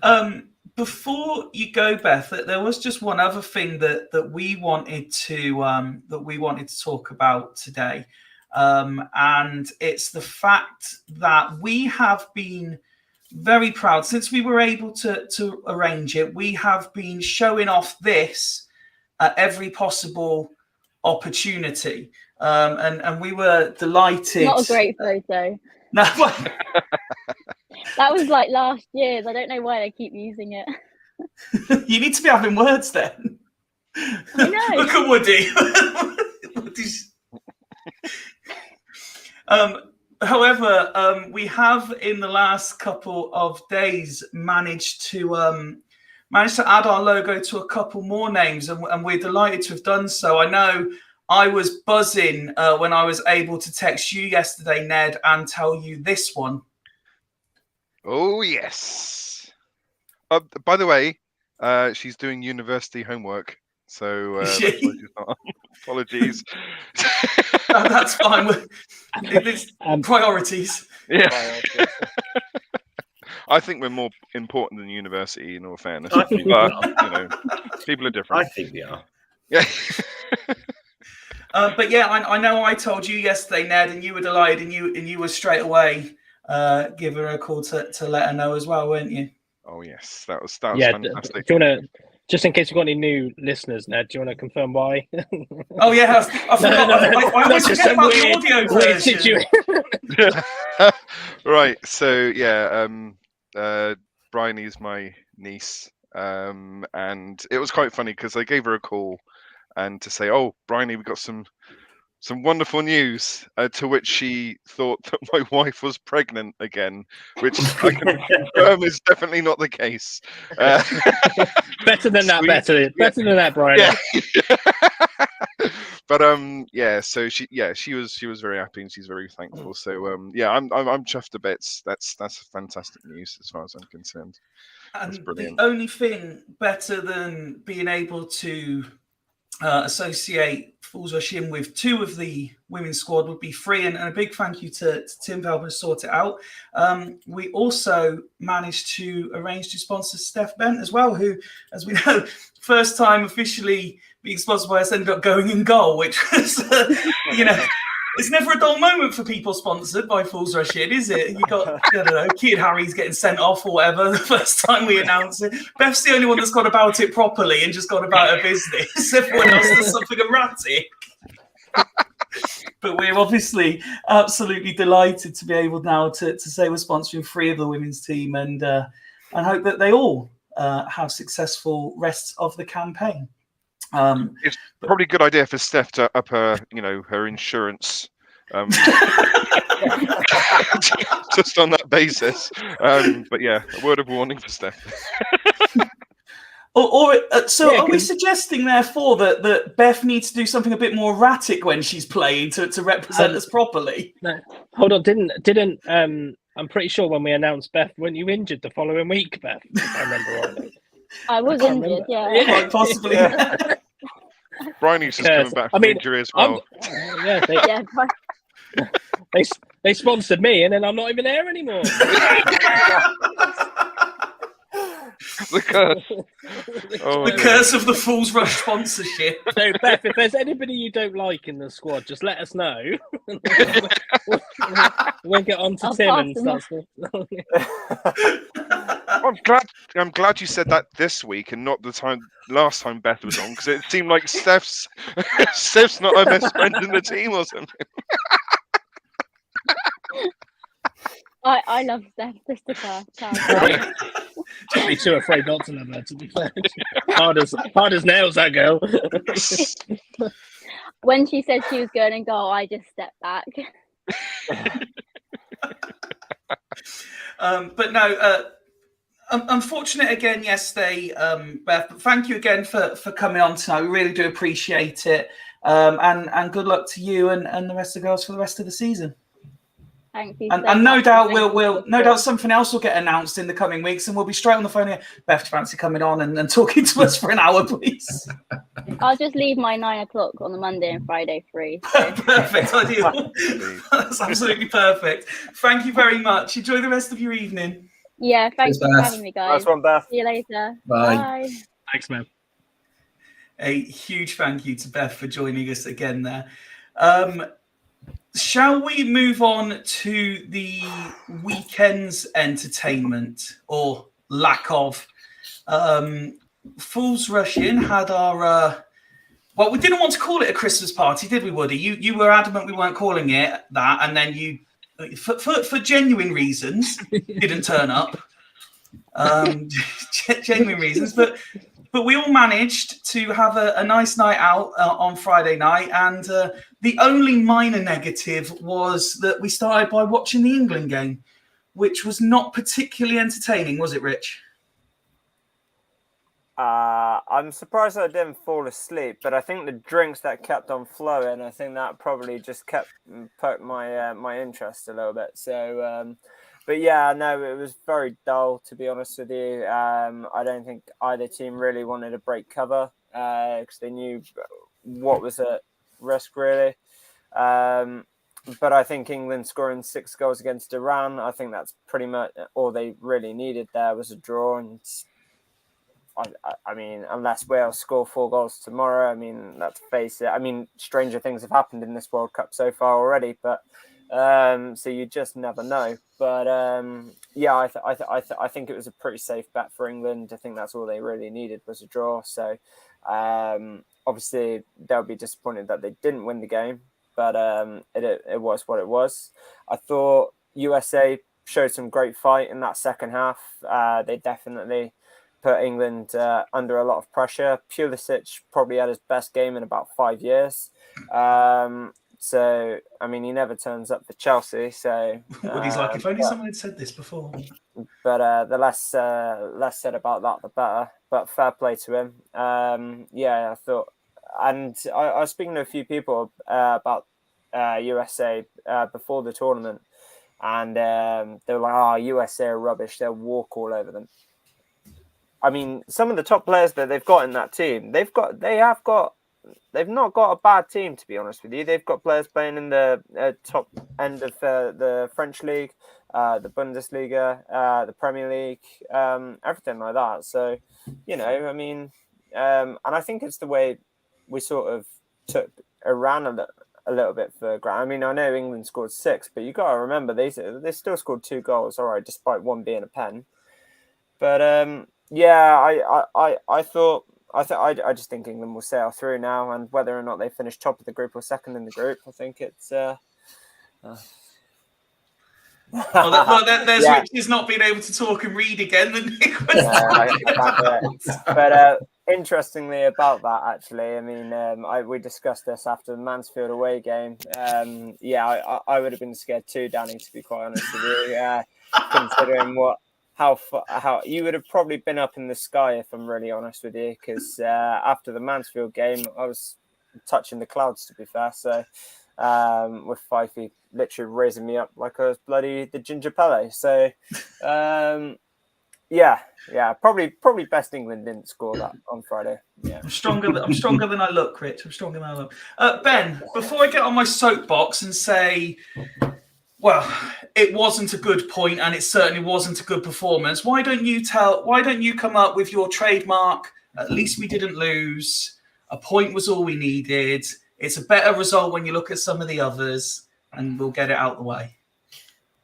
[SPEAKER 8] Yeah.
[SPEAKER 1] Before you go, Beth, there was just one other thing that we wanted to talk about today, and it's the fact that we have been very proud since we were able to arrange it. We have been showing off this at every possible opportunity, and we were delighted.
[SPEAKER 8] Not a great photo.
[SPEAKER 1] No.
[SPEAKER 8] That was like last year's. I don't know why they keep using it.
[SPEAKER 1] You need to be having words then.
[SPEAKER 8] I know.
[SPEAKER 1] Look at Woody. However, we have in the last couple of days managed to add our logo to a couple more names, and we're delighted to have done so. I know I was buzzing when I was able to text you yesterday, Ned, and tell you this one.
[SPEAKER 6] Oh, yes. By the way, she's doing university homework. So apologies.
[SPEAKER 1] That's fine. It's priorities.
[SPEAKER 6] Yeah. I think we're more important than university, in all fairness. But, people are different.
[SPEAKER 4] I think we are.
[SPEAKER 6] Yeah.
[SPEAKER 1] But yeah, I know I told you yesterday, Ned, and you were delighted, and you were straight away give her a call to let her know as well, weren't you?
[SPEAKER 6] Oh yes, that was fantastic.
[SPEAKER 7] Do you want to, just in case you've got any new listeners, Ned, do you want to confirm why?
[SPEAKER 1] Oh yeah, I forgot. I always forget about the audio version.
[SPEAKER 6] Right, so yeah, Bryony's my niece, and it was quite funny because I gave her a call and to say, "Oh, Bryony, we got some wonderful news," to which she thought that my wife was pregnant again, which I can confirm is definitely not the case.
[SPEAKER 7] Better than that, better than that, Brian.
[SPEAKER 6] Yeah. But so she was very happy and she's very thankful. So I'm chuffed to bits. That's fantastic news as far as I'm concerned. That's brilliant.
[SPEAKER 1] The only thing better than being able to associate Fools Rush In with two of the women's squad would be free, and a big thank you to Tim for helping us sort it out. We also managed to arrange to sponsor Steph Bent as well, who, as we know, first time officially being sponsored by us ended up going in goal, which was It's never a dull moment for people sponsored by Fools Rush In, is it? You got, I don't know, Kid Harry's getting sent off or whatever the first time we announce it. Beth's the only one that's gone about it properly and just gone about her business. Everyone else does something erratic. But we're obviously absolutely delighted to be able now to say we're sponsoring 3 of the women's team, and hope that they all have successful rest of the campaign.
[SPEAKER 6] It's probably a good idea for Steph to up her, her insurance, just on that basis. But yeah, a word of warning for Steph.
[SPEAKER 1] Are we suggesting, therefore, that Beth needs to do something a bit more erratic when she's playing to represent us properly?
[SPEAKER 7] No, hold on. Didn't I'm pretty sure when we announced Beth, weren't you injured the following week, Beth? If I remember rightly.
[SPEAKER 8] I was injured, yeah.
[SPEAKER 1] Quite possibly.
[SPEAKER 6] Bryony's just coming back from injury as well.
[SPEAKER 7] They sponsored me, and then I'm not even there anymore.
[SPEAKER 6] The curse.
[SPEAKER 1] The curse of the Fools Rush sponsorship.
[SPEAKER 7] So, Beth, if there's anybody you don't like in the squad, just let us know. We'll get on to Tim and start.
[SPEAKER 6] I'm glad you said that this week and not the last time Beth was on, because it seemed like Steph's not her best friend in the team or something.
[SPEAKER 8] I love Steph, Christopher.
[SPEAKER 7] Just be too afraid not to love her, to be fair. Hard as nails, that girl.
[SPEAKER 8] When she said she was going in goal, I just stepped back.
[SPEAKER 1] But no, unfortunate again yesterday, Beth. But thank you again for coming on tonight. We really do appreciate it. And good luck to you and the rest of the girls for the rest of the season.
[SPEAKER 8] Thank you.
[SPEAKER 1] And no doubt no doubt something else will get announced in the coming weeks, and we'll be straight on the phone here. Beth, do you fancy coming on and talking to us for an hour, please?
[SPEAKER 8] I'll just leave my 9 o'clock on the Monday and Friday free. So.
[SPEAKER 1] Perfect, ideal. That's absolutely perfect. Thank you very much. Enjoy the rest of your evening.
[SPEAKER 8] Yeah, thanks for having me, guys.
[SPEAKER 3] Nice one, Beth.
[SPEAKER 8] See you later.
[SPEAKER 5] Bye.
[SPEAKER 7] Thanks, man.
[SPEAKER 1] A huge thank you to Beth for joining us again there. Shall we move on to the weekend's entertainment, or lack of? Fools Rush In had our... well, we didn't want to call it a Christmas party, did we, Woody? You were adamant we weren't calling it that, and then you, for genuine reasons, didn't turn up. Genuine reasons, but we all managed to have a nice night out on Friday night, and the only minor negative was that we started by watching the England game, which was not particularly entertaining, was it, Rich?
[SPEAKER 3] I'm surprised I didn't fall asleep, but I think the drinks that kept on flowing, I think that probably just poked my interest a little bit. So, but yeah, no, it was very dull, to be honest with you. I don't think either team really wanted to break cover because they knew what was at risk, really. But I think England scoring 6 goals against Iran, I think that's pretty much all they really needed there was a draw. And I mean, unless Wales score 4 goals tomorrow, I mean, let's face it. I mean, stranger things have happened in this World Cup so far already, but so you just never know. But yeah, I think it was a pretty safe bet for England. I think that's all they really needed was a draw. So obviously they'll be disappointed that they didn't win the game, but it was what it was. I thought USA showed some great fight in that second half. They definitely put England under a lot of pressure. Pulisic probably had his best game in about 5 years. So, I mean, he never turns up for Chelsea. So,
[SPEAKER 1] Woody's like, if only someone had said this before.
[SPEAKER 3] But the less said about that, the better. But fair play to him. Yeah, I thought, and I was speaking to a few people about USA before the tournament, and they were like, "Oh, USA are rubbish. They'll walk all over them." I mean, some of the top players that they've got in that team, they've not got a bad team, to be honest with you. They've got players playing in the top end of the French league, the Bundesliga, the Premier League, everything like that. So, you know, I mean, and I think it's the way we sort of took Iran a little bit for granted. I mean, I know England scored 6, but you got to remember they still scored 2 goals, all right, despite one being a pen. But I just think England will sail through now, and whether or not they finish top of the group or second in the group, I think it's.
[SPEAKER 1] There's Richie's not being able to talk and read again.
[SPEAKER 3] But interestingly about that, actually, I mean, we discussed this after the Mansfield away game. I would have been scared too, Danny, to be quite honest with you. Considering how you would have probably been up in the sky, if I'm really honest with you, because after the Mansfield game, I was touching the clouds, to be fair. So with Fifey literally raising me up like I was bloody the Ginger Pele. So probably best England didn't score that on Friday. Yeah,
[SPEAKER 1] I'm stronger than I look, Rich. I'm stronger than I look. Ben, before I get on my soapbox and say, well, it wasn't a good point and it certainly wasn't a good performance, why don't you come up with your trademark, at least we didn't lose, a point was all we needed, it's a better result when you look at some of the others, and we'll get it out the way.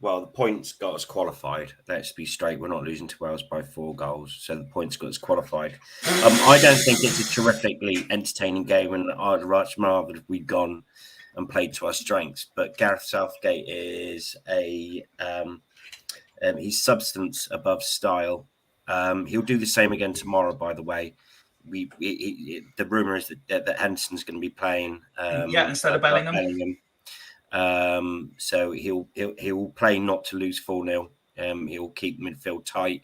[SPEAKER 4] Well, the points got us qualified. Let's be straight. We're not losing to Wales by 4 goals. So the points got us qualified. I don't think it's a terrifically entertaining game, and I'd much rather if we'd gone and played to our strengths. But Gareth Southgate is he's substance above style. He'll do the same again tomorrow, by the way. The rumour is that Henderson's going to be playing.
[SPEAKER 1] Instead of Bellingham.
[SPEAKER 4] So he'll play not to lose 4-0. He'll keep midfield tight.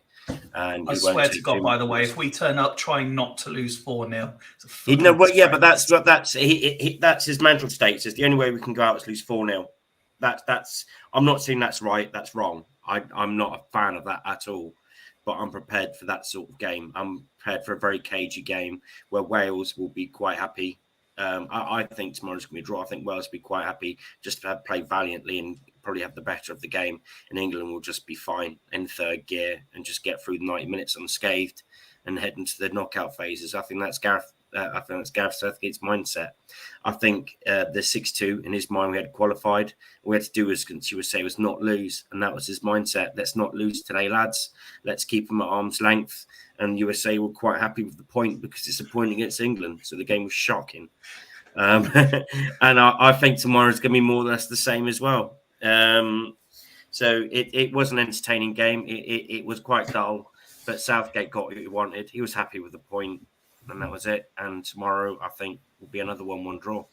[SPEAKER 4] And
[SPEAKER 1] I swear to God, by the way, if we turn up trying not to lose 4-0,
[SPEAKER 4] but that's his mental state. It's the only way we can go out is lose 4-0. That's I'm not saying that's right. That's wrong. I'm not a fan of that at all. But I'm prepared for that sort of game. I'm prepared for a very cagey game where Wales will be quite happy. I think tomorrow's going to be a draw. I think Wales will be quite happy just to play valiantly and probably have the better of the game. And England will just be fine in third gear and just get through the 90 minutes unscathed and head into the knockout phases. I think that's Gareth Southgate's mindset. I think the 6-2 in his mind, we had qualified. All we had to do was not lose, and that was his mindset. Let's not lose today, lads. Let's keep them at arm's length. And USA were quite happy with the point because it's a point against England, so the game was shocking. And I think tomorrow's going to be more or less the same as well. So it was an entertaining game. It was quite dull, but Southgate got what he wanted. He was happy with the point. And that was it. And tomorrow, I think, will be another 1-1 draw.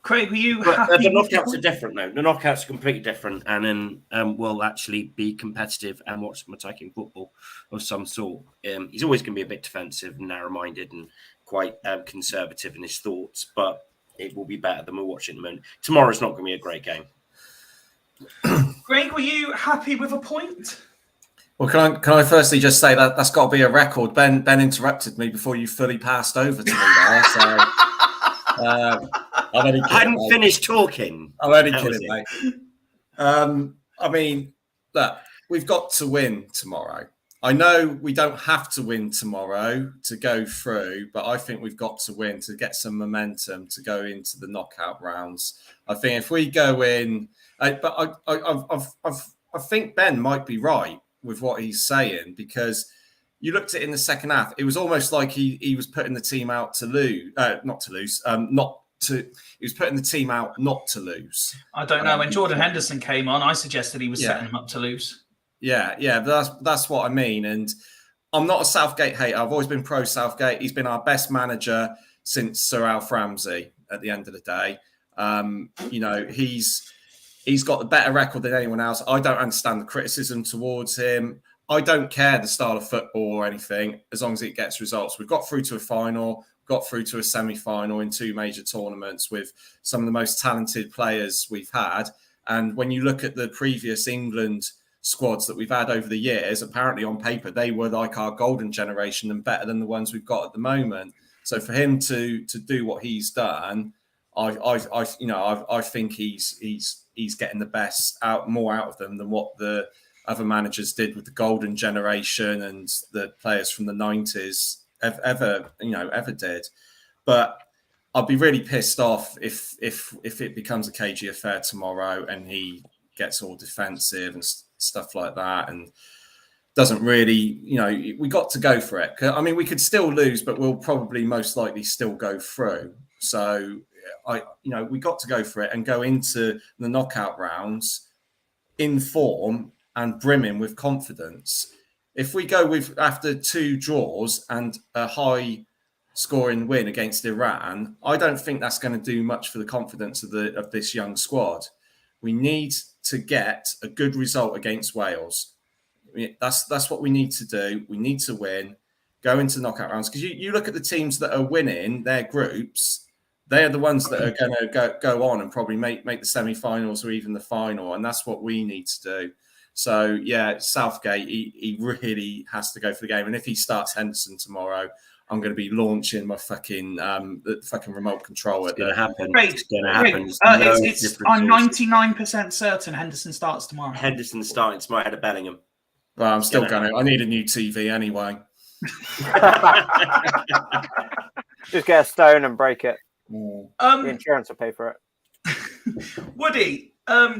[SPEAKER 1] Craig, were you happy?
[SPEAKER 4] The knockouts are different, though. The knockouts are completely different. And then we'll actually be competitive and watch some attacking football of some sort. He's always going to be a bit defensive and narrow-minded and quite conservative in his thoughts. But it will be better than we're watching at the moment. Tomorrow's not going to be a great game.
[SPEAKER 1] Craig, were you happy with a point?
[SPEAKER 5] Well, can I firstly just say that's got to be a record. Ben interrupted me before you fully passed over to me there. So
[SPEAKER 4] I hadn't finished talking.
[SPEAKER 5] I'm only kidding, mate. I mean, look, we've got to win tomorrow. I know we don't have to win tomorrow to go through, but I think we've got to win to get some momentum to go into the knockout rounds. I think if we go in, but I think Ben might be right with what he's saying, because you looked at it in the second half, it was almost like he was putting the team out to lose, he was putting the team out not to lose.
[SPEAKER 1] I don't know. When Jordan Henderson came on, I suggested he was setting him up to lose.
[SPEAKER 5] Yeah, that's what I mean. And I'm not a Southgate hater. I've always been pro Southgate. He's been our best manager since Sir Alf Ramsey at the end of the day. He's got the better record than anyone else. I don't understand the criticism towards him. I don't care the style of football or anything, as long as it gets results. We've got through to a final, got through to a semi-final in 2 major tournaments with some of the most talented players we've had. And when you look at the previous England squads that we've had over the years, apparently on paper, they were like our golden generation and better than the ones we've got at the moment. So for him to do what he's done, I think he's getting the best more out of them than what the other managers did with the golden generation and the players from the 90s ever did. But I'd be really pissed off if it becomes a cagey affair tomorrow and he gets all defensive and stuff like that and doesn't really, we got to go for it. I mean, we could still lose, but we'll probably most likely still go through. So we got to go for it and go into the knockout rounds in form and brimming with confidence. If we go with after 2 draws and a high scoring win against Iran, I don't think that's going to do much for the confidence of this young squad. We need to get a good result against Wales. That's what we need to do. We need to win, go into knockout rounds, because you look at the teams that are winning their groups, they're the ones that are going to go on and probably make the semi-finals or even the final, and that's what we need to do. So yeah, Southgate, he really has to go for the game, and if he starts Henderson tomorrow, I'm going to be launching my fucking remote control.
[SPEAKER 4] It's going to happen.
[SPEAKER 1] It's
[SPEAKER 4] going to happen.
[SPEAKER 1] I'm 99% certain Henderson starts tomorrow.
[SPEAKER 4] Henderson starting tomorrow ahead of Bellingham.
[SPEAKER 5] Well, I'm still going to. I need a new TV anyway.
[SPEAKER 3] Just get a stone and break it.
[SPEAKER 1] The
[SPEAKER 3] insurance will pay for it.
[SPEAKER 1] Woody,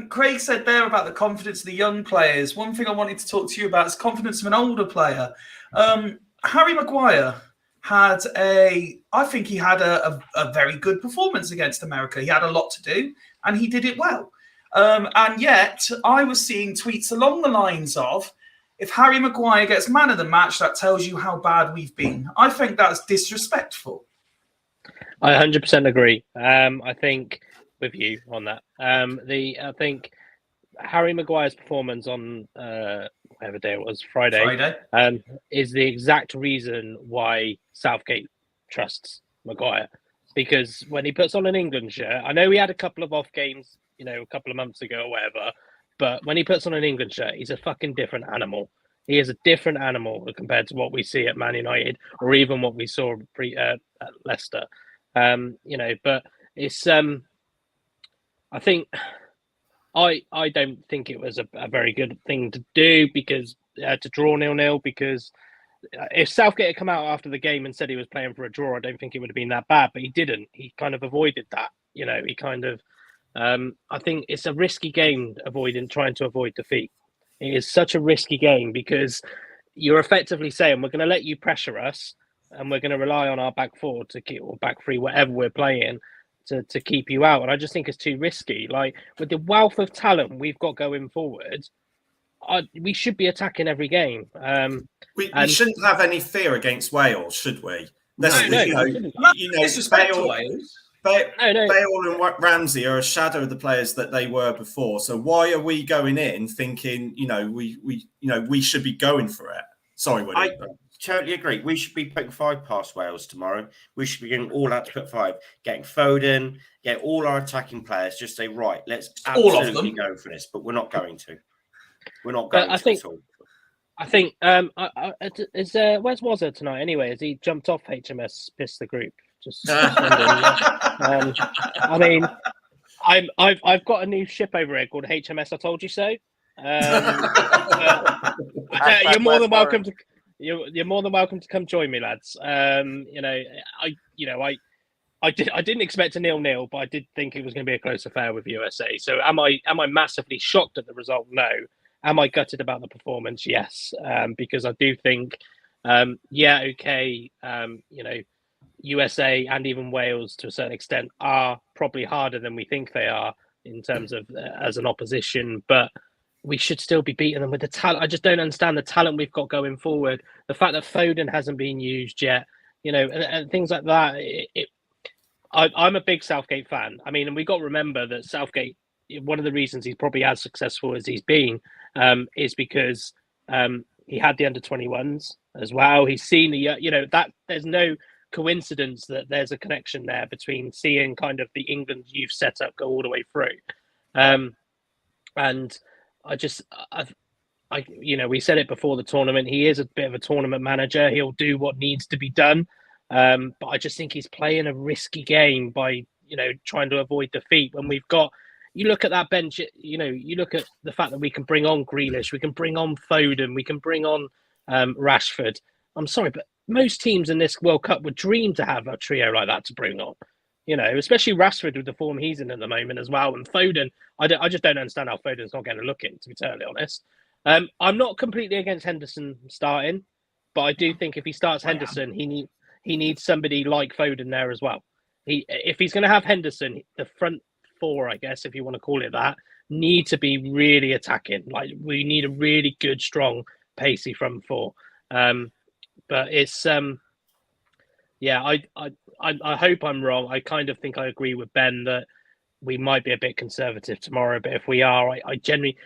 [SPEAKER 1] Craig said there about the confidence of the young players. One thing I wanted to talk to you about is confidence of an older player. Harry Maguire had a very good performance against America. He had a lot to do, and he did it well. And yet, I was seeing tweets along the lines of, if Harry Maguire gets man of the match, that tells you how bad we've been. I think that's disrespectful.
[SPEAKER 7] I 100% agree. I think with you on that. I think Harry Maguire's performance on whatever day it was, Friday, is the exact reason why Southgate trusts Maguire. Because when he puts on an England shirt, I know he had a couple of off games, a couple of months ago or whatever, but when he puts on an England shirt, he's a fucking different animal. He is a different animal compared to what we see at Man United or even what we saw at Leicester. But it's I think I don't think it was a very good thing to do, because to draw 0-0, because if Southgate had come out after the game and said he was playing for a draw, I don't think it would have been that bad, but he didn't. He kind of avoided that. He kind of I think it's a risky game trying to avoid defeat. It is such a risky game because you're effectively saying we're going to let you pressure us and we're going to rely on our back four to keep, or back three, whatever we're playing, to keep you out. And I just think it's too risky. Like, with the wealth of talent we've got going forward, we should be attacking every game.
[SPEAKER 5] We shouldn't have any fear against Wales, should we? Bale and Ramsey are a shadow of the players that they were before. So why are we going in thinking, we should be going for it? Sorry, Woody.
[SPEAKER 4] I totally agree. We should be putting 5 past Wales tomorrow. We should be getting all out to put 5. Getting Foden, get all our attacking players. Just say, right, let's absolutely go for this. But we're not going to. We're not going to at all.
[SPEAKER 7] I think where's Wazza tonight anyway? Has he jumped off HMS Piss the Group? I mean, I've got a new ship over here called HMS I Told You So. You're more than welcome to. You're more than welcome to come join me, lads. I didn't expect a 0-0, but I did think it was going to be a close affair with USA. So am I massively shocked at the result? No. Am I gutted about the performance? Yes, because I do think, USA and even Wales to a certain extent are probably harder than we think they are in terms of as an opposition, but we should still be beating them with the talent. I just don't understand the talent we've got going forward. The fact that Foden hasn't been used yet, and things like that. I'm a big Southgate fan. I mean, and we got to remember that Southgate, one of the reasons he's probably as successful as he's been is because he had the under-21s as well. He's seen that there's no coincidence that there's a connection there between seeing kind of the England youth setup go all the way through. And we said it before the tournament, he is a bit of a tournament manager. He'll do what needs to be done. But I just think he's playing a risky game by, trying to avoid defeat when we've got, you look at that bench, you look at the fact that we can bring on Grealish, we can bring on Foden, we can bring on Rashford. I'm sorry, but most teams in this World Cup would dream to have a trio like that to bring on. You know, especially Rashford with the form he's in at the moment as well, and Foden. I just don't understand how Foden's not getting a look in, to be totally honest. I'm not completely against Henderson starting, but I do think if he starts Henderson, he needs somebody like Foden there as well. If he's going to have Henderson, the front four, I guess, if you want to call it that, need to be really attacking. Like, we need a really good, strong, pacey front four. But it's yeah, I hope I'm wrong. I kind of think I agree with Ben that we might be a bit conservative tomorrow. But if we are, I generally,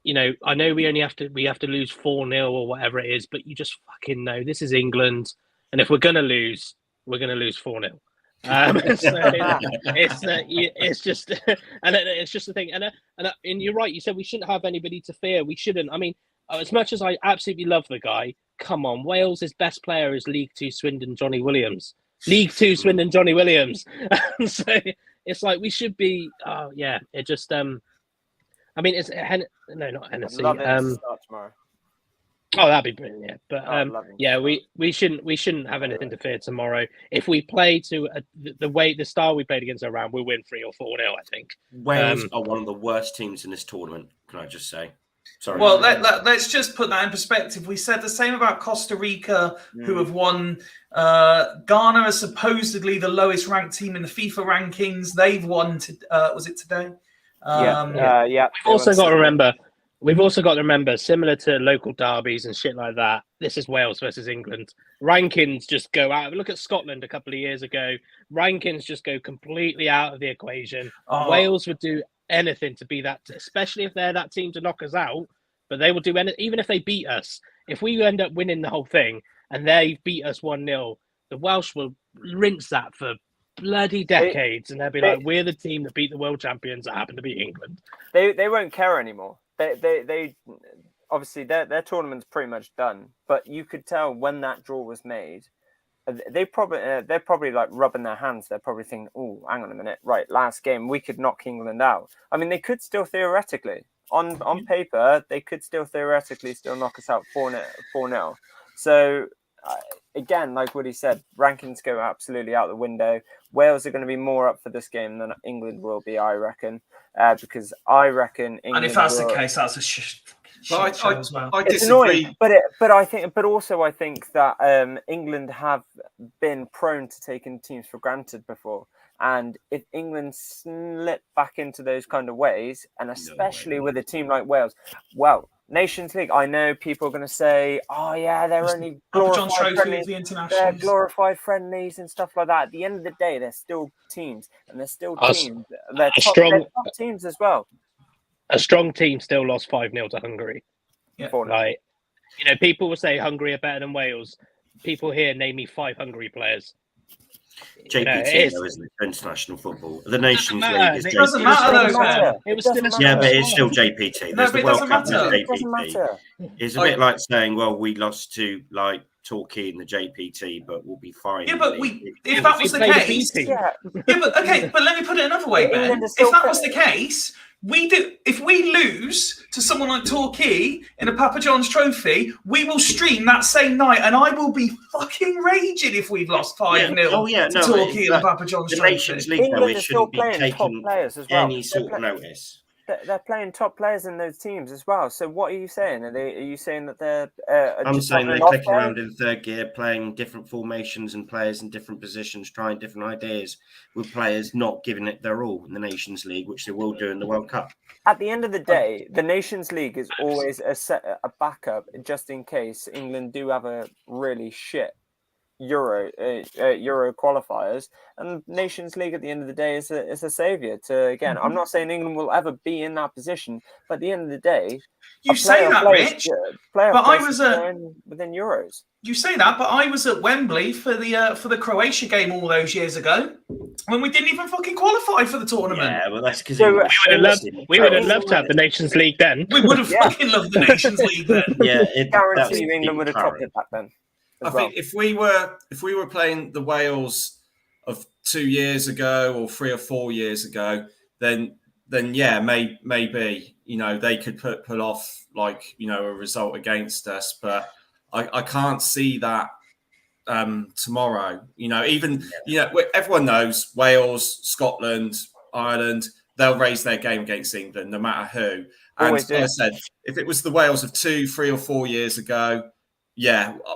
[SPEAKER 7] you know, I know we have to lose 4-0 or whatever it is, but you just fucking know this is England, and if we're gonna lose, we're gonna lose 4-0. So it's just and it's just the thing, and you're right. You said we shouldn't have anybody to fear. We shouldn't. I mean, as much as I absolutely love the guy, come on, Wales' best player is League Two Swindon Johnny Williams. League Two Swindon Johnny Williams. So it's like we should be. Oh yeah, it just. I mean, it's no, not Hennessy.
[SPEAKER 3] Love it to start tomorrow.
[SPEAKER 7] Oh, that'd be brilliant. Yeah, but yeah, we shouldn't have anything to fear tomorrow. If we play to the style we played against Iran, we'll win 3 or 4-0. I think
[SPEAKER 4] Wales are one of the worst teams in this tournament. Can I just say? Sorry.
[SPEAKER 1] Well, let's just put that in perspective. We said the same about Costa Rica, who have won. Ghana are supposedly the lowest ranked team in the FIFA rankings. They've won. Was it today?
[SPEAKER 3] Yeah.
[SPEAKER 7] We've also got to remember, similar to local derbies and shit like that, this is Wales versus England. Rankings just go out. Look at Scotland a couple of years ago. Rankings just go completely out of the equation. Wales would do anything to be that, especially if they're that team to knock us out. But they will do anything, even if they beat us. If we end up winning the whole thing and they beat us 1-0, the Welsh will rinse that for bloody decades, and they'll be like, we're the team that beat the world champions that happen to be England.
[SPEAKER 3] They won't care anymore. They obviously their tournament's pretty much done, but you could tell when that draw was made, they're probably like rubbing their hands. They're probably thinking, oh, hang on a minute, right, last game we could knock England out. I mean, they could still theoretically on paper they could still theoretically knock us out 4-0. So again, like what he said, rankings go absolutely out the window. Wales are going to be more up for this game than England will be, I reckon, because I reckon England.
[SPEAKER 1] And if that's the case, that's a shit show as well.
[SPEAKER 5] I disagree.
[SPEAKER 3] But also I think that England have been prone to taking teams for granted before, and if England slip back into those kind of ways, and especially with a team like Wales, well. Nations League, I know people are going to say, oh yeah, they're only glorified friendlies, they're glorified friendlies and stuff like that. At the end of the day, they're still teams, and they're still teams. They're top teams as well.
[SPEAKER 7] A strong team still lost 5-0 to Hungary.
[SPEAKER 1] Yeah.
[SPEAKER 7] Like, you know, people will say Hungary are better than Wales. People here name me 5 Hungary players.
[SPEAKER 4] JPT, though, isn't it? International football. The Nations League is JPT.
[SPEAKER 1] It doesn't matter.
[SPEAKER 7] It was still
[SPEAKER 4] but it's still JPT. There's the World Cup
[SPEAKER 1] matter.
[SPEAKER 4] JPT. It's a bit like saying, well, we lost to like Torquay in the JPT, but we'll be fine.
[SPEAKER 1] Yeah, but if that was the case, but let me put it another way, Ben. If that was the case, if we lose to someone like Torquay in a Papa John's trophy, we will stream that same night, and I will be fucking raging if we've lost 5-0 to Torquay in the Papa John's trophy.
[SPEAKER 4] The Nations League, though, it shouldn't be taking any sort of notice.
[SPEAKER 3] They're playing top players in those teams as well. So what are you saying? Are you saying that they're?
[SPEAKER 4] I'm saying they're clicking around in third gear, playing different formations and players in different positions, trying different ideas with players not giving it their all in the Nations League, which they will do in the World Cup.
[SPEAKER 3] At the end of the day, the Nations League is always a backup just in case England do have a really shit Euro qualifiers, and Nations League at the end of the day is a saviour to, again, I'm not saying England will ever be in that position, but at the end of the day,
[SPEAKER 1] you say that, Rich, but I was
[SPEAKER 3] within Euros.
[SPEAKER 1] You say that, but I was at Wembley for the Croatia game all those years ago when we didn't even fucking qualify for the tournament.
[SPEAKER 4] Yeah, well, that's because
[SPEAKER 7] we would have loved to have the Nations League then.
[SPEAKER 1] We would have fucking loved the Nations League then.
[SPEAKER 3] Yeah, guarantee you England would have topped it back then.
[SPEAKER 5] I think if we were playing the Wales of 2 years ago or 3 or 4 years ago, then yeah, maybe they could pull off a result against us, but I can't see that tomorrow. Everyone knows Wales, Scotland, Ireland, they'll raise their game against England no matter who. And like I said, if it was the Wales of 2, 3 or 4 years ago,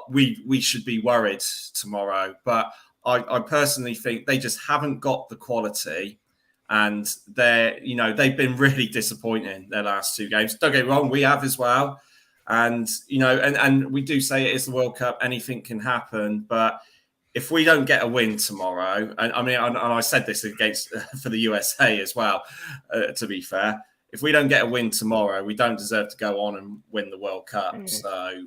[SPEAKER 5] we should be worried tomorrow. But I personally think they just haven't got the quality, and they've been really disappointing their last 2 games. Don't get me wrong, we have as well. And and we do say it is the World Cup, anything can happen. But if we don't get a win tomorrow, and I said this for the USA as well, to be fair, if we don't get a win tomorrow, we don't deserve to go on and win the World Cup. So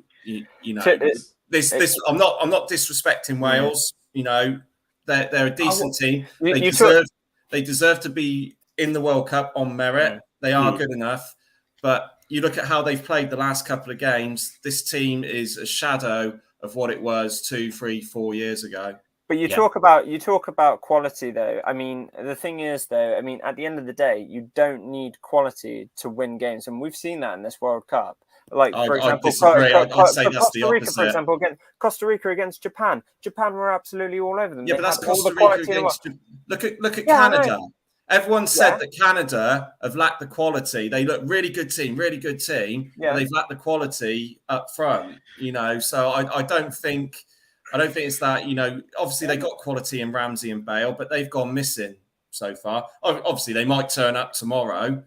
[SPEAKER 5] this I'm not disrespecting Wales. They're a decent team. They deserve to be in the World Cup on merit. They are good enough, but you look at how they've played the last couple of games. This team is a shadow of what it was 2, 3, 4 years ago.
[SPEAKER 3] But you talk about quality, though. I mean, the thing is, though, at the end of the day, you don't need quality to win games, and we've seen that in this World Cup. Like, for example,
[SPEAKER 5] I'd say that's the
[SPEAKER 3] Rica,
[SPEAKER 5] opposite.
[SPEAKER 3] for example, Costa Rica against Japan. Japan were absolutely all over them.
[SPEAKER 5] Yeah, but that's Costa Rica against. Look at Canada. Everyone said that Canada have lacked the quality. They look really good team. But they've lacked the quality up front. So I don't think it's that. Obviously they got quality in Ramsey and Bale, but they've gone missing so far. Obviously they might turn up tomorrow,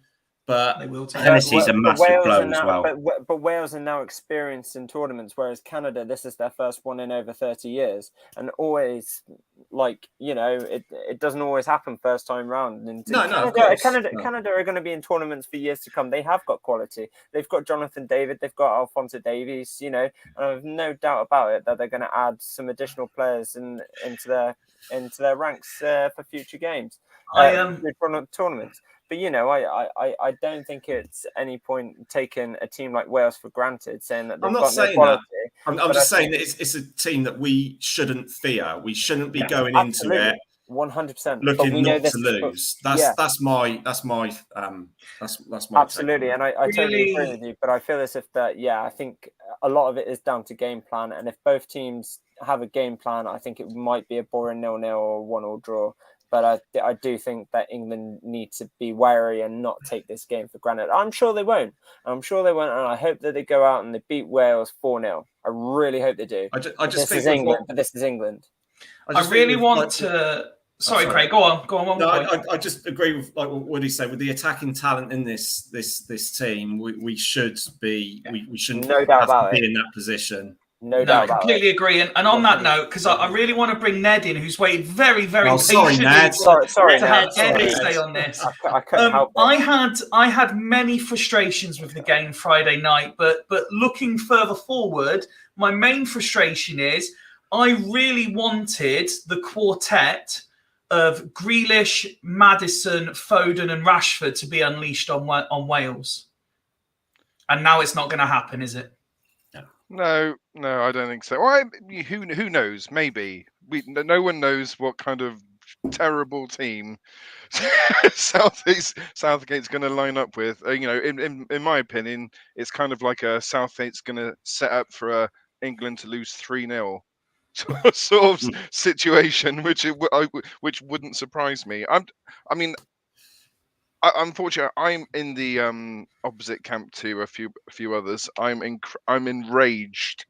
[SPEAKER 5] but
[SPEAKER 1] they will.
[SPEAKER 4] Tennessee's a massive blow as well.
[SPEAKER 3] But Wales are now experienced in tournaments, whereas Canada, this is their first one in over 30 years, and always, it doesn't always happen first time round. And Canada are going to be in tournaments for years to come. They have got quality. They've got Jonathan David. They've got Alphonso Davies. And I have no doubt about it that they're going to add some additional players into their ranks for future games, tournaments. But I don't think it's any point taking a team like Wales for granted, saying that they've got no quality.
[SPEAKER 5] I'm just saying that it's a team that we shouldn't fear. We shouldn't be going into it
[SPEAKER 3] 100%
[SPEAKER 5] looking not to lose. That's my
[SPEAKER 3] absolutely, and I totally agree with you. But I feel as if I think a lot of it is down to game plan, and if both teams have a game plan, I think it might be a boring 0-0 or 1-1 draw. But I do think that England need to be wary and not take this game for granted. I'm sure they won't. And I hope that they go out and they beat Wales 4-0. I really hope they do. This is England.
[SPEAKER 5] I
[SPEAKER 1] really want to. Sorry, Craig. Go on. One more point.
[SPEAKER 5] I just agree with what Woody said. With the attacking talent in this team, we should be. We shouldn't
[SPEAKER 3] no doubt
[SPEAKER 5] have
[SPEAKER 3] about
[SPEAKER 5] to
[SPEAKER 3] it.
[SPEAKER 5] be in that position.
[SPEAKER 3] No doubt about
[SPEAKER 1] completely agree. And on that note, because I really want to bring Ned in, who's waited very, very
[SPEAKER 5] Sorry,
[SPEAKER 1] patiently.
[SPEAKER 5] Ned.
[SPEAKER 3] Sorry,
[SPEAKER 1] Ned. Stay on this.
[SPEAKER 3] I couldn't help it.
[SPEAKER 1] I had many frustrations with the game Friday night, but looking further forward, my main frustration is I really wanted the quartet of Grealish, Maddison, Foden, and Rashford to be unleashed on Wales, and now it's not going to happen, is it?
[SPEAKER 6] No, I don't think so. Well, who knows? Maybe no one knows what kind of terrible team Southgate's going to line up with. In my opinion, it's kind of like Southgate's going to set up for England to lose 3-0 sort of situation, which wouldn't surprise me. Unfortunately, I'm in the opposite camp to a few others. I'm enraged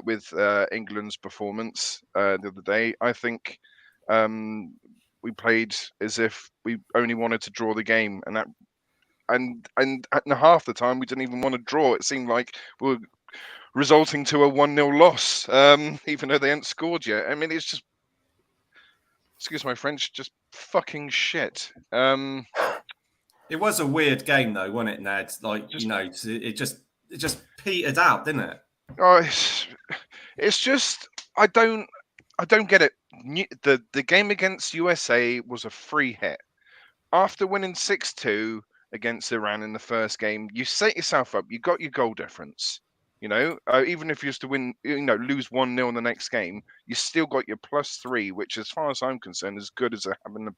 [SPEAKER 6] with England's performance the other day. I think we played as if we only wanted to draw the game, and half the time we didn't even want to draw. It seemed like we were resulting to a 1-0 loss, even though they hadn't scored yet. I mean, it's just, excuse my French, just fucking shit.
[SPEAKER 5] It was a weird game, though, wasn't it, Ned? It just petered out, didn't it?
[SPEAKER 6] Oh, it's just I don't get it. The game against USA was a free hit. After winning 6-2 against Iran in the first game, you set yourself up. You got your goal difference. Even if you used to win, lose 1-0 in the next game, you still got your +3, which, as far as I'm concerned, is good as having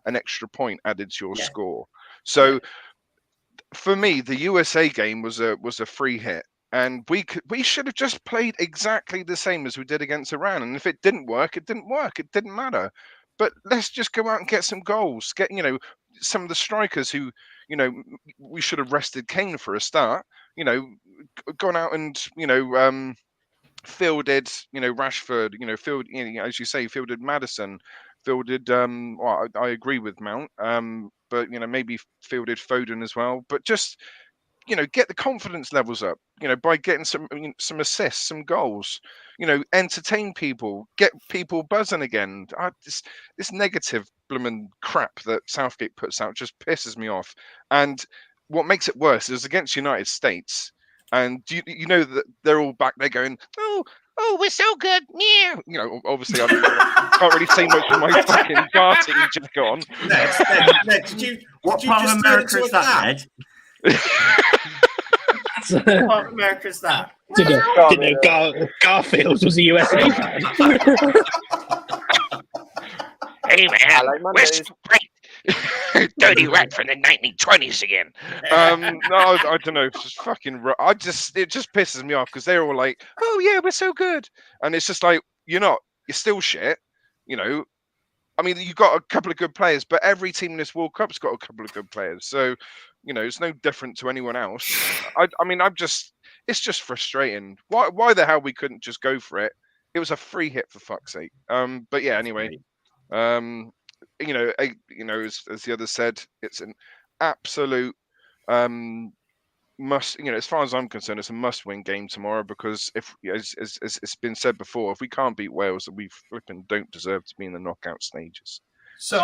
[SPEAKER 6] an extra point added to your score. So, for me, the USA game was a free hit. And we should have just played exactly the same as we did against Iran. And if it didn't work, it didn't work. It didn't matter. But let's just go out and get some goals. Get, some of the strikers who, we should have rested Kane for a start, gone out and, fielded, Rashford, as you say, fielded Maddison, fielded, well, I agree with Mount, but, maybe fielded Foden as well. But just, get the confidence levels up, by getting some assists, some goals, entertain people, get people buzzing again. This negative blooming crap that Southgate puts out just pisses me off. And what makes it worse is against United States. And you know that they're all back there going, oh, we're so good. Yeah. Obviously I can't really say much of my fucking party just gone.
[SPEAKER 4] Ned, what part of America is that, Ned? What part of America is that?
[SPEAKER 7] Didn't know Garfield was a USA fan.
[SPEAKER 9] Hey man, we're so great. Dirty rat from the 1920s again.
[SPEAKER 6] No, I don't know. It's just fucking. It just pisses me off because they're all like, "Oh yeah, we're so good," and it's just like you're not. You're still shit. I mean, you've got a couple of good players, but every team in this World Cup's got a couple of good players. So, it's no different to anyone else. I mean, it's just frustrating. Why the hell we couldn't just go for it? It was a free hit for fuck's sake. But yeah, anyway. As the other said, it's an absolute must. As far as I'm concerned, it's a must-win game tomorrow because if, as it's been said before, if we can't beat Wales, then we flipping don't deserve to be in the knockout stages.
[SPEAKER 1] So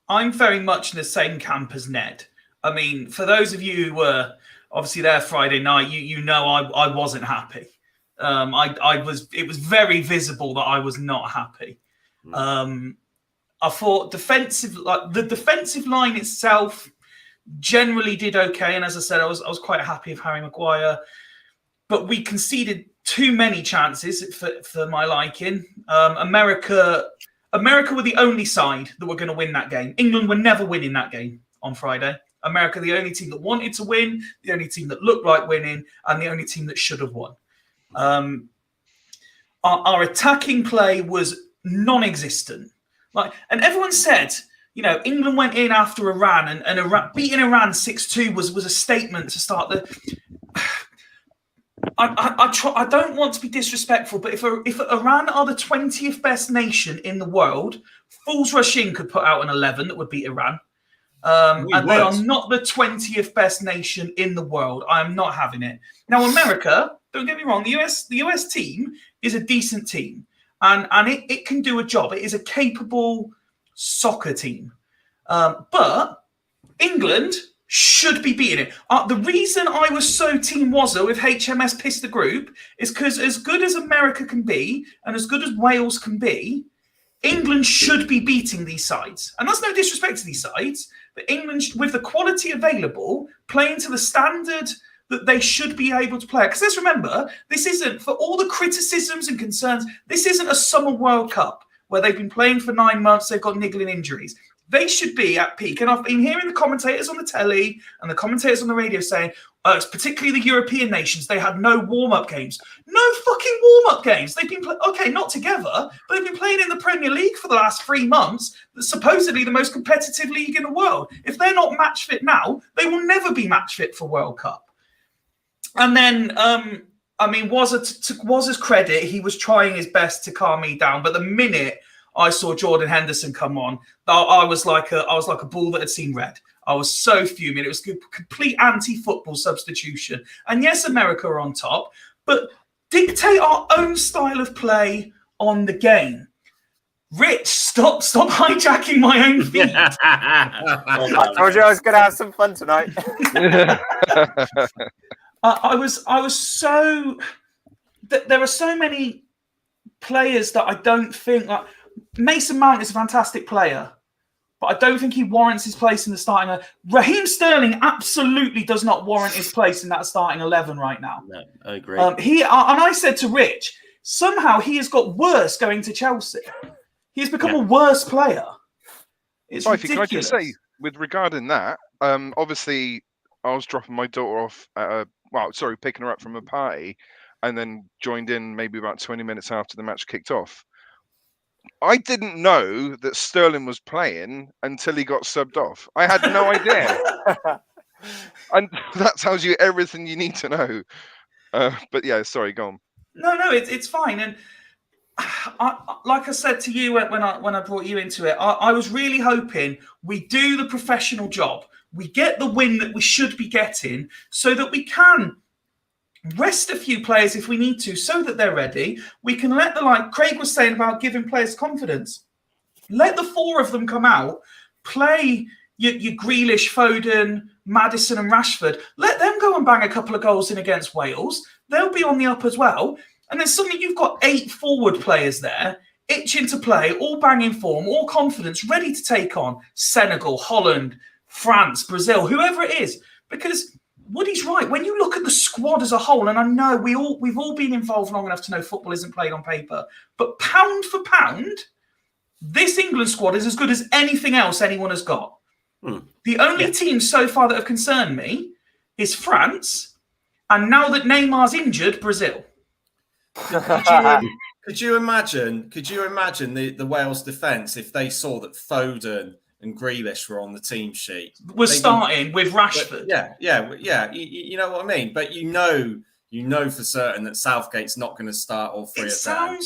[SPEAKER 1] I'm very much in the same camp as Ned. I mean, for those of you who were obviously there Friday night, I wasn't happy. It was very visible that I was not happy. I thought the defensive line itself generally did okay, and as I said, I was quite happy with Harry Maguire, but we conceded too many chances for my liking. America were the only side that were going to win that game. England were never winning that game on Friday. America, the only team that wanted to win, the only team that looked like winning, and the only team that should have won. Our attacking play was non-existent. And everyone said, England went in after Iran, and Iran, beating Iran 6-2 was a statement to start the. I don't want to be disrespectful, but if Iran are the 20th best nation in the world, Fools Rush In could put out an 11 that would beat Iran. And they are not the 20th best nation in the world. I am not having it. Now, America, don't get me wrong, the US team is a decent team. And it can do a job. It is a capable soccer team. But England should be beating it. The reason I was so Team Wazza with HMS Piss the Group is because as good as America can be and as good as Wales can be, England should be beating these sides. And that's no disrespect to these sides, but England, with the quality available, playing to the standard that they should be able to play. Because let's remember, this isn't, for all the criticisms and concerns, this isn't a summer World Cup where they've been playing for 9 months, they've got niggling injuries. They should be at peak. And I've been hearing the commentators on the telly and the commentators on the radio saying, it's particularly the European nations, they had no warm-up games. No fucking warm-up games. They've been, okay, not together, but they've been playing in the Premier League for the last 3 months. That's supposedly the most competitive league in the world. If they're not match fit now, they will never be match fit for World Cup. And then, Wazza's credit, he was trying his best to calm me down. But the minute I saw Jordan Henderson come on, I was like a bull that had seen red. I was so fuming. It was a complete anti-football substitution. And yes, America are on top, but dictate our own style of play on the game. Rich, stop hijacking my own feet.
[SPEAKER 3] I told you I was going to have some fun tonight.
[SPEAKER 1] I was so. There are so many players that I don't think. Mason Mount is a fantastic player, but I don't think he warrants his place in the starting. Raheem Sterling absolutely does not warrant his place in that starting 11 right now.
[SPEAKER 4] No, I agree.
[SPEAKER 1] And I said to Rich, somehow he has got worse going to Chelsea. He has become a worse player. It's ridiculous.
[SPEAKER 6] Can I just say, with regarding that, obviously, I was dropping my daughter off at picking her up from a party, and then joined in maybe about 20 minutes after the match kicked off. I didn't know that Sterling was playing until he got subbed off. I had no idea. And that tells you everything you need to know. But yeah, sorry, go on.
[SPEAKER 1] No, it's fine. And like I said to you when I brought you into it, I was really hoping we do the professional job. We get the win that we should be getting so that we can rest a few players if we need to, so that they're ready. We can let like Craig was saying about giving players confidence. Let the four of them come out, play your Grealish, Foden, Maddison and Rashford. Let them go and bang a couple of goals in against Wales. They'll be on the up as well. And then suddenly you've got 8 forward players there, itching to play, all banging form, all confidence, ready to take on Senegal, Holland, France, Brazil, whoever it is. Because Woody's right. When you look at the squad as a whole, and I know we've all been involved long enough to know football isn't played on paper, but pound for pound, this England squad is as good as anything else anyone has got. The only team so far that have concerned me is France, and now that Neymar's injured, Brazil.
[SPEAKER 5] Could you imagine the Wales defence if they saw that Foden and Grealish were on the team sheet?
[SPEAKER 1] We're starting with Rashford.
[SPEAKER 5] Yeah. You know what I mean? But you know for certain that Southgate's not going to start all three of them.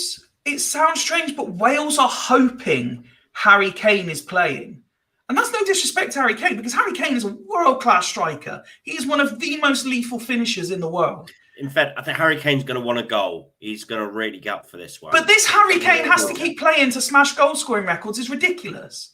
[SPEAKER 1] It sounds strange, but Wales are hoping Harry Kane is playing. And that's no disrespect to Harry Kane, because Harry Kane is a world-class striker. He is one of the most lethal finishers in the world.
[SPEAKER 4] In fact, I think Harry Kane's going to want a goal. He's going to really get up for this one.
[SPEAKER 1] But this Harry Kane has to keep playing to smash goal-scoring records is ridiculous.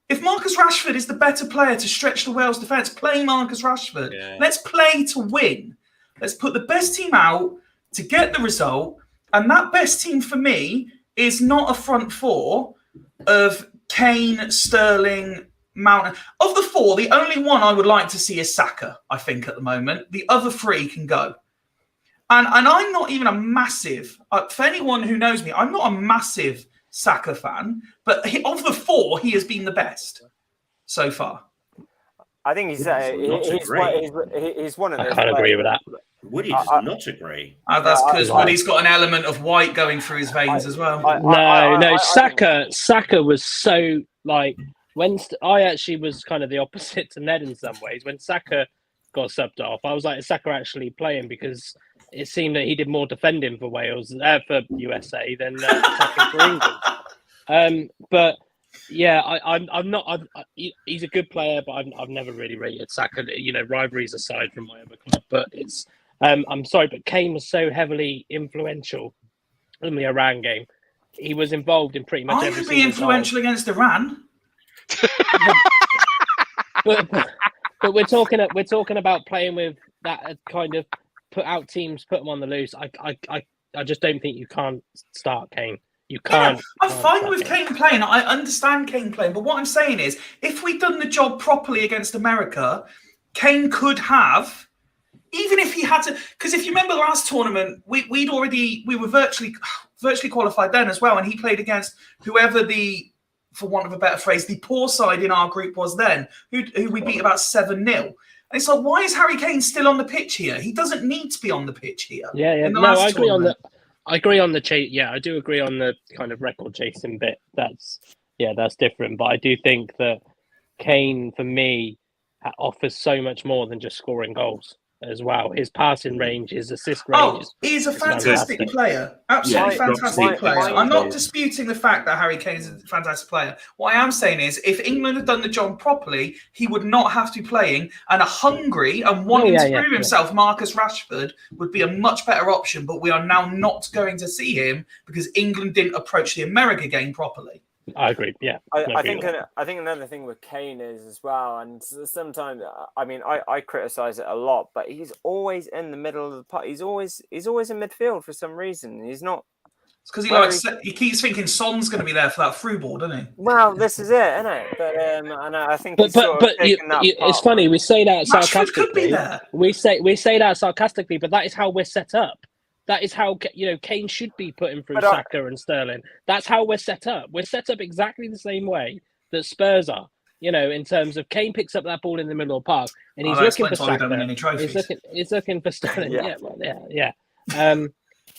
[SPEAKER 1] If Marcus Rashford is the better player to stretch the Wales defence, play Marcus Rashford. Yeah. Let's play to win. Let's put the best team out to get the result. And that best team for me is not a front four of Kane, Sterling, Mount. Of the four, the only one I would like to see is Saka, I think, at the moment. The other three can go. And I'm not even a massive, for anyone who knows me, I'm not a massive Saka fan, but of the four, he has been the best so far.
[SPEAKER 3] I think he's one of those.
[SPEAKER 7] I can't agree with that.
[SPEAKER 4] Woody does not agree.
[SPEAKER 1] That's because Woody's got an element of white going through his veins as well.
[SPEAKER 7] No, Saka was so like when I actually was kind of the opposite to Ned in some ways. When Saka got subbed off, I was like, is Saka actually playing? Because it seemed that he did more defending for Wales, for USA than attacking for England. But yeah, I'm not. He's a good player, but I've never really rated Saka. You know, rivalries aside from my other club, but it's. I'm sorry, but Kane was so heavily influential in the Iran game. He was involved in pretty much every single
[SPEAKER 1] be influential goal. Against Iran.
[SPEAKER 7] but we're talking about playing with that kind of put out teams, put them on the loose. I just don't think you can't start Kane. You can't. Yeah,
[SPEAKER 1] I'm fine with Kane playing. I understand Kane playing, but what I'm saying is, if we'd done the job properly against America, Kane could have. Even if he had to, because if you remember the last tournament, we were virtually qualified then as well, and he played against whoever for want of a better phrase, the poor side in our group was then, who we beat about 7-0. And it's like, why is Harry Kane still on the pitch here? He doesn't need to be on the pitch here.
[SPEAKER 7] Yeah. No, I agree tournament. I agree on the chase. Yeah, I do agree on the kind of record chasing bit. That's different. But I do think that Kane, for me, offers so much more than just scoring goals as well. His passing range, his assist range.
[SPEAKER 1] He's a fantastic player. Absolutely fantastic player. I'm not disputing the fact that Harry Kane is a fantastic player. What I am saying is, if England had done the job properly, he would not have to be playing, and a hungry and wanting to prove himself Marcus Rashford would be a much better option, but we are now not going to see him because England didn't approach the America game properly.
[SPEAKER 7] I agree. Yeah,
[SPEAKER 3] I think another thing with Kane is as well, and sometimes I criticize it a lot, but he's always in the middle of the park. He's always in midfield for some reason. He's not.
[SPEAKER 1] It's because he keeps thinking Son's going to be there for that through ball, doesn't he?
[SPEAKER 3] Well, this is it, isn't it? But and I think. But
[SPEAKER 7] it's funny we say that sarcastically.
[SPEAKER 1] Could be there.
[SPEAKER 7] We say that sarcastically, but that is how we're set up. That is how Kane should be putting through Saka and Sterling. That's how we're set up. We're set up exactly the same way that Spurs are. in terms of Kane picks up that ball in the middle of the park and he's
[SPEAKER 1] that
[SPEAKER 7] looking for
[SPEAKER 1] explains why we don't win
[SPEAKER 7] Saka.
[SPEAKER 1] any trophies.
[SPEAKER 7] He's looking for Sterling.
[SPEAKER 3] Yeah.
[SPEAKER 7] Yeah.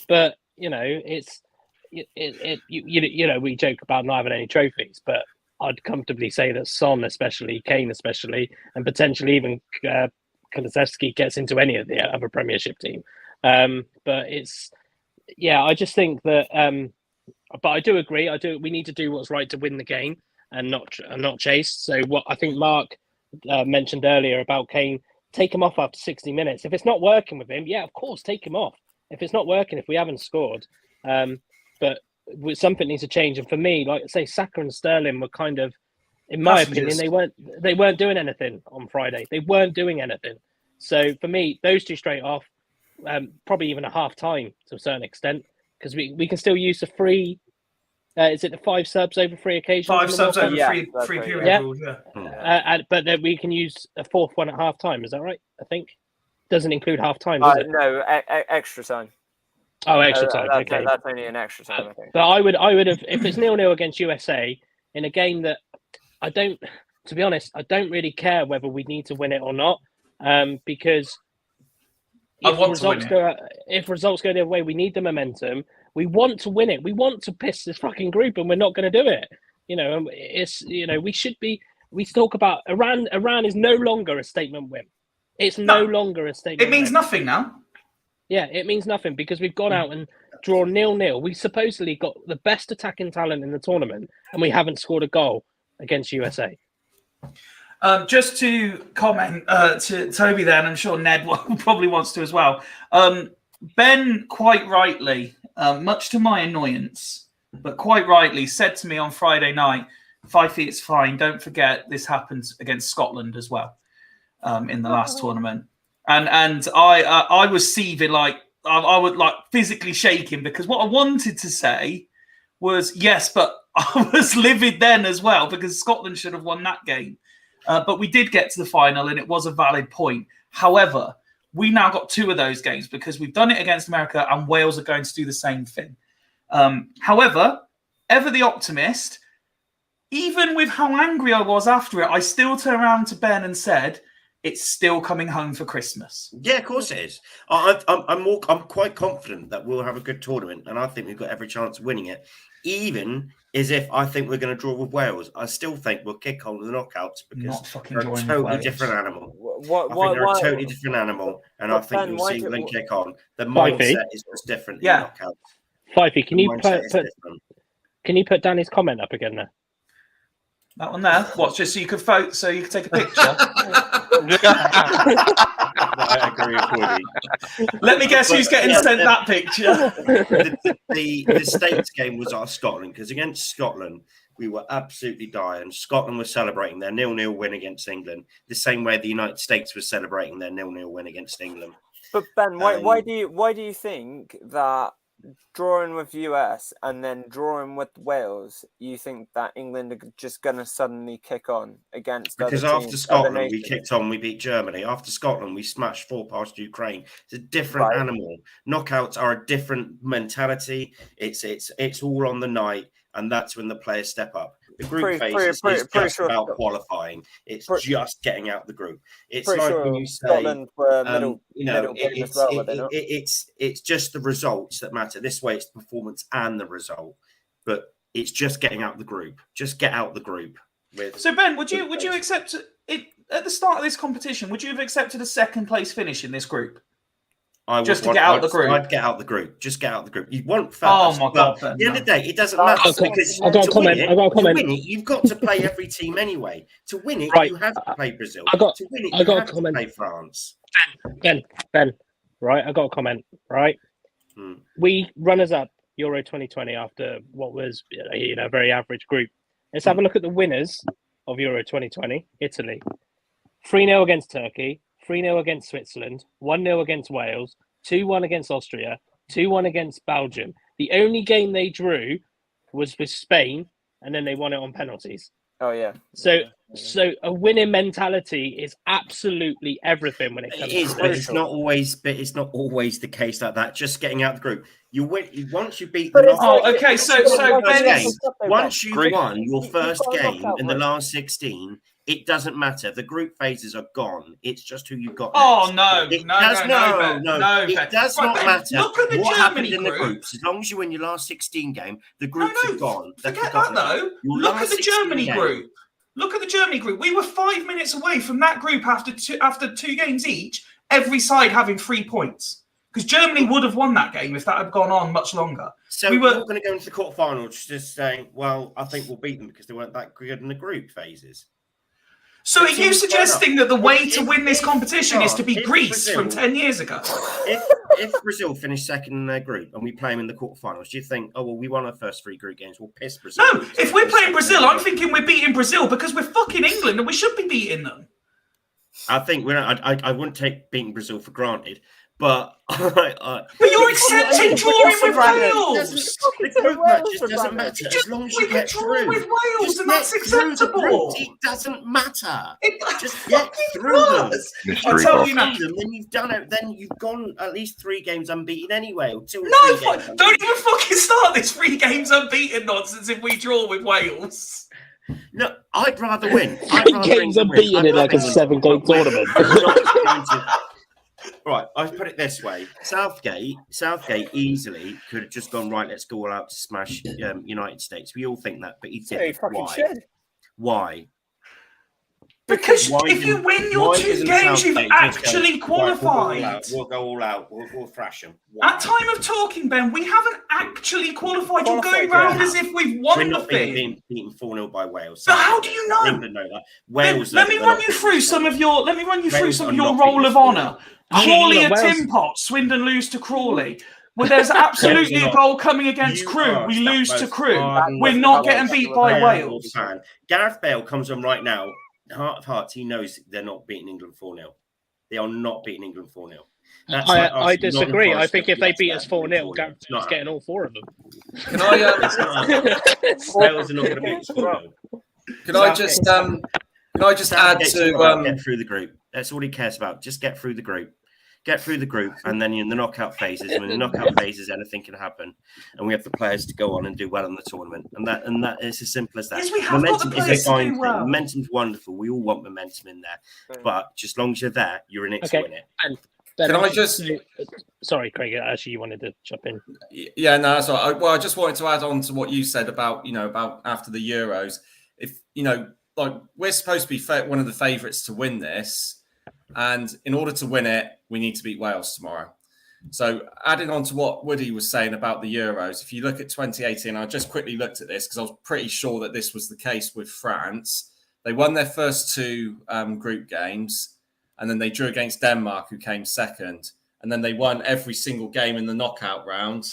[SPEAKER 7] But it's we joke about not having any trophies, but I'd comfortably say that Son, especially Kane, especially, and potentially even Kulusevski gets into any of the other Premiership team. But I just think that. But I do agree. We need to do what's right to win the game and not chase. So what I think Mark mentioned earlier about Kane, take him off after 60 minutes. If it's not working with him, yeah, of course, take him off. If it's not working, if we haven't scored, but something needs to change. And for me, like I say, Saka and Sterling were kind of, in my opinion, they weren't doing anything on Friday. They weren't doing anything. So for me, those two straight off, probably even a half time to a certain extent, because we can still use the free. Is it the 5 subs over 3 occasions?
[SPEAKER 1] 5 subs over free period rule,
[SPEAKER 7] but then we can use a 4th one at half time. Is that right? I think doesn't include half time, does it?
[SPEAKER 3] No, extra time.
[SPEAKER 7] Oh, extra time. Okay,
[SPEAKER 3] that's only an extra time. I think.
[SPEAKER 7] But I would have, if it's 0-0 against USA in a game that to be honest, I don't really care whether we need to win it or not, because if results go the other way, we need the momentum. We want to win it. We want to piss this fucking group, and we're not going to do it. We should be. We talk about Iran. Iran is no longer a statement win. It's no longer a statement.
[SPEAKER 1] It means
[SPEAKER 7] win.
[SPEAKER 1] Nothing now.
[SPEAKER 7] Yeah, it means nothing because we've gone out and drawn 0-0. We supposedly got the best attacking talent in the tournament, and we haven't scored a goal against USA.
[SPEAKER 1] Just to comment to Toby there, and I'm sure Ned probably wants to as well. Ben, quite rightly, much to my annoyance, but quite rightly, said to me on Friday night, Fifey, it's fine. Don't forget this happened against Scotland as well in the last tournament. And I was seething, like I would like physically shaking, because what I wanted to say was, yes, but I was livid then as well, because Scotland should have won that game. But we did get to the final, and it was a valid point. However, we now got 2 of those games because we've done it against America, and Wales are going to do the same thing. However, ever the optimist, even with how angry I was after it, I still turned around to Ben and said, it's still coming home for Christmas.
[SPEAKER 4] Yeah, of course it is. I'm quite confident that we'll have a good tournament, and I think we've got every chance of winning it. Even as if I think we're going to draw with Wales, I still think we'll kick on with the knockouts because they're a totally different animal. I think they're a totally different animal, and I think you'll see them kick on. The mindset is just different in knockouts.
[SPEAKER 7] Fifey, can you put Danny's comment up again there?
[SPEAKER 1] That one there? What, just so you could vote, so you could take a picture?
[SPEAKER 4] I agree with Woody.
[SPEAKER 1] Let me guess who's getting sent that picture.
[SPEAKER 4] The States game was our Scotland, because against Scotland, we were absolutely dying. Scotland was celebrating their 0-0 win against England, the same way the United States was celebrating their 0-0 win against England.
[SPEAKER 3] But Ben, why do you think that drawing with US and then drawing with Wales, you think that England are just going to suddenly kick on against
[SPEAKER 4] because
[SPEAKER 3] other
[SPEAKER 4] after
[SPEAKER 3] teams,
[SPEAKER 4] Scotland we kicked on, we beat Germany. After Scotland we smashed 4 past Ukraine. It's a different animal. Knockouts are a different mentality. It's all on the night, and that's when the players step up. The group phase is just about qualifying. It's just getting out the group. It's like when you say,
[SPEAKER 3] Scotland were middle
[SPEAKER 4] it's just the results that matter. This way, it's the performance and the result, but it's just getting out the group. Just get out the group.
[SPEAKER 1] So Ben, would you accept it at the start of this competition? Would you have accepted a 2nd place finish in this group?
[SPEAKER 4] To get out the group. I'd get out the group. Just get out the group. You want first.
[SPEAKER 1] Oh my God!
[SPEAKER 4] At the end of the day, it doesn't matter. Because
[SPEAKER 7] I got a comment.
[SPEAKER 4] To win it, you've got to play every team anyway. To win it, you have to play Brazil. To win it, you have to play France.
[SPEAKER 7] Ben. Right, I got a comment. Right, we runners up Euro 2020 after what was a very average group. Let's have a look at the winners of Euro 2020. Italy, 3-0 against Turkey. 3-0 against Switzerland, 1-0 against Wales, 2-1 against Austria, 2-1 against Belgium. The only game they drew was with Spain, and then they won it on penalties.
[SPEAKER 3] Oh, yeah.
[SPEAKER 7] So So a winning mentality is absolutely everything when it comes
[SPEAKER 4] It is,
[SPEAKER 7] to
[SPEAKER 4] but
[SPEAKER 7] this.
[SPEAKER 4] it's not always. But it's not always the case like that. Just getting out of the group, you win once you beat
[SPEAKER 3] But
[SPEAKER 4] the
[SPEAKER 3] it's
[SPEAKER 4] knockout.
[SPEAKER 3] like-
[SPEAKER 1] okay, so
[SPEAKER 3] it's
[SPEAKER 1] Ben-
[SPEAKER 3] like
[SPEAKER 4] game,
[SPEAKER 3] Ben-
[SPEAKER 4] once you've
[SPEAKER 6] Great.
[SPEAKER 4] won your
[SPEAKER 3] You've
[SPEAKER 4] first
[SPEAKER 3] got a
[SPEAKER 4] game
[SPEAKER 3] knockout
[SPEAKER 4] in the
[SPEAKER 3] route.
[SPEAKER 4] last 16, it doesn't matter. The group phases are gone. It's just who you've got.
[SPEAKER 1] Oh
[SPEAKER 4] next.
[SPEAKER 1] no,
[SPEAKER 4] It
[SPEAKER 1] no,
[SPEAKER 4] does
[SPEAKER 1] no, no,
[SPEAKER 4] It
[SPEAKER 1] Ben.
[SPEAKER 4] does
[SPEAKER 1] Right,
[SPEAKER 4] not
[SPEAKER 1] Ben,
[SPEAKER 4] matter
[SPEAKER 1] look at the
[SPEAKER 4] what happened
[SPEAKER 1] Germany
[SPEAKER 4] in the
[SPEAKER 1] group.
[SPEAKER 4] groups. As long as you win your last 16 game, the groups
[SPEAKER 1] No,
[SPEAKER 4] are gone. They're
[SPEAKER 1] Forget that
[SPEAKER 4] forgotten.
[SPEAKER 1] though.
[SPEAKER 4] Your
[SPEAKER 1] Look at
[SPEAKER 4] last
[SPEAKER 1] the
[SPEAKER 4] 16
[SPEAKER 1] Germany
[SPEAKER 4] games-
[SPEAKER 1] group. Look at the Germany group. We were 5 minutes away from that group after two games each, every side having 3 points. Because Germany would have won that game if that had gone on much longer.
[SPEAKER 4] So
[SPEAKER 1] we
[SPEAKER 4] we're
[SPEAKER 1] were
[SPEAKER 4] going to go into the quarterfinals just saying, well, I think we'll beat them because they weren't that good in the group phases.
[SPEAKER 1] So are you suggesting that the way to win this competition is to be
[SPEAKER 4] if
[SPEAKER 1] Greece
[SPEAKER 4] Brazil-
[SPEAKER 1] from 10 years ago?
[SPEAKER 4] If Brazil finish second in their group and we play them in the quarterfinals, do you think, oh, well, we won our first 3 group games, we'll piss Brazil?
[SPEAKER 1] No, if we're playing Brazil, I'm thinking we're beating Brazil because we're fucking England and we should be beating them.
[SPEAKER 4] I think I wouldn't take beating Brazil for granted, but
[SPEAKER 1] But you're accepting drawing with Wales.
[SPEAKER 4] The group matches doesn't matter as long as you get
[SPEAKER 1] draw
[SPEAKER 4] through.
[SPEAKER 1] with Wales,
[SPEAKER 4] Just
[SPEAKER 1] and that's
[SPEAKER 4] get through the
[SPEAKER 1] acceptable.
[SPEAKER 4] groups. It doesn't matter.
[SPEAKER 1] It
[SPEAKER 4] Just get through them.
[SPEAKER 6] Mystery
[SPEAKER 1] I'll tell
[SPEAKER 6] box.
[SPEAKER 1] you now.
[SPEAKER 4] Then you've done it. Then you've gone at least 3 games unbeaten anyway. Or 2 or
[SPEAKER 1] No,
[SPEAKER 4] 3 games
[SPEAKER 1] don't
[SPEAKER 4] unbeaten.
[SPEAKER 1] even fucking start this 3 games unbeaten nonsense if we draw with Wales.
[SPEAKER 4] No, I'd rather win.
[SPEAKER 7] Three games unbeaten in like a 7-game tournament.
[SPEAKER 4] Right, I've put it this way: Southgate easily could have just gone right. Let's go all out to smash United States. We all think that, but he
[SPEAKER 3] Yeah, he
[SPEAKER 4] didn't.
[SPEAKER 3] fucking
[SPEAKER 4] Why?
[SPEAKER 3] should.
[SPEAKER 4] Why?
[SPEAKER 1] Because
[SPEAKER 4] Why
[SPEAKER 1] if you
[SPEAKER 4] isn't-
[SPEAKER 1] win your
[SPEAKER 4] why
[SPEAKER 1] 2
[SPEAKER 4] isn't
[SPEAKER 1] games, you've
[SPEAKER 4] Southgate just go,
[SPEAKER 1] actually
[SPEAKER 4] "Right,
[SPEAKER 1] qualified.
[SPEAKER 4] We'll go all out. We'll thrash them. Why?
[SPEAKER 1] At time of talking, Ben, we haven't actually qualified. You're going
[SPEAKER 3] Qualified,
[SPEAKER 1] round
[SPEAKER 3] yeah.
[SPEAKER 1] as if we've
[SPEAKER 4] We're
[SPEAKER 1] won the
[SPEAKER 4] not
[SPEAKER 1] thing.
[SPEAKER 4] being 4-0 by Wales.
[SPEAKER 1] But how do you know?
[SPEAKER 4] England know that.
[SPEAKER 1] Ben,
[SPEAKER 4] Wales.
[SPEAKER 1] let me run you through some of your. Let me run you through
[SPEAKER 4] Wales
[SPEAKER 1] some
[SPEAKER 4] are
[SPEAKER 1] of your
[SPEAKER 4] not
[SPEAKER 1] roll
[SPEAKER 4] beating
[SPEAKER 1] of honour.
[SPEAKER 7] Hang on,
[SPEAKER 1] Crawley
[SPEAKER 7] hang on,
[SPEAKER 1] a
[SPEAKER 7] Wales-
[SPEAKER 1] tin pot. Swindon lose to Crawley. Well, there's absolutely a
[SPEAKER 4] not.
[SPEAKER 1] goal coming against
[SPEAKER 4] You
[SPEAKER 1] Crewe.
[SPEAKER 4] are
[SPEAKER 1] We
[SPEAKER 4] the
[SPEAKER 1] lose to
[SPEAKER 4] most
[SPEAKER 1] Crewe.
[SPEAKER 4] ardent
[SPEAKER 1] We're not
[SPEAKER 3] Wales
[SPEAKER 1] getting beat by
[SPEAKER 3] fan.
[SPEAKER 1] Wales.
[SPEAKER 4] Fan. Gareth Bale comes on right now. Heart of hearts, he knows they're not beating England 4-0. They are not beating England 4-0. That's like us
[SPEAKER 7] I disagree.
[SPEAKER 4] Nottingham
[SPEAKER 7] I think if they
[SPEAKER 4] Forest
[SPEAKER 7] beat us 4-0,
[SPEAKER 4] It's
[SPEAKER 7] Gareth
[SPEAKER 4] not
[SPEAKER 7] is getting all 4 of them.
[SPEAKER 5] Can I
[SPEAKER 4] It's not us. Wales are not going to beat us 4-0.
[SPEAKER 5] can I just add to
[SPEAKER 4] get through the group. That's all he cares about. Just get through the group. Get through the group, and then in the knockout phases. And in the knockout phases, anything can happen, and we have the players to go on and do well in the tournament. And that is as simple as that.
[SPEAKER 1] Yes, we have got the
[SPEAKER 4] Momentum is
[SPEAKER 1] players
[SPEAKER 4] a
[SPEAKER 1] to
[SPEAKER 4] fine
[SPEAKER 1] do
[SPEAKER 4] thing.
[SPEAKER 1] well.
[SPEAKER 4] Momentum's wonderful. We all want momentum in there, but just as long as you're there, you're in it
[SPEAKER 7] Okay.
[SPEAKER 4] to win it.
[SPEAKER 7] Ben,
[SPEAKER 5] Can I just-
[SPEAKER 7] Sorry, Craig. Actually, you wanted to jump in.
[SPEAKER 5] Yeah, no, that's all right. Well, I just wanted to add on to what you said about about after the Euros. If like we're supposed to be one of the favourites to win this, and in order to win it, we need to beat Wales tomorrow. So, adding on to what Woody was saying about the Euros, if you look at 2018, I just quickly looked at this because I was pretty sure that this was the case with France. They won their first 2 group games, and then they drew against Denmark, who came second. And then they won every single game in the knockout round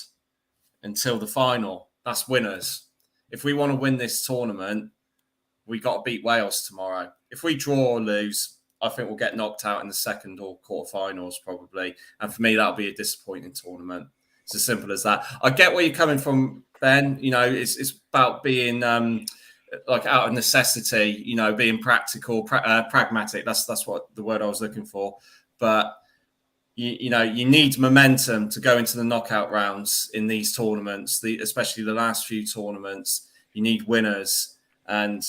[SPEAKER 5] until the final. That's winners. If we want to win this tournament, we got to beat Wales tomorrow. If we draw or lose, I think we'll get knocked out in the second or quarterfinals probably. And for me, that'll be a disappointing tournament. It's as simple as that. I get where you're coming from, Ben. It's about being like out of necessity, being practical, pragmatic. That's what the word I was looking for. But you need momentum to go into the knockout rounds in these tournaments, especially the last few tournaments. You need winners, and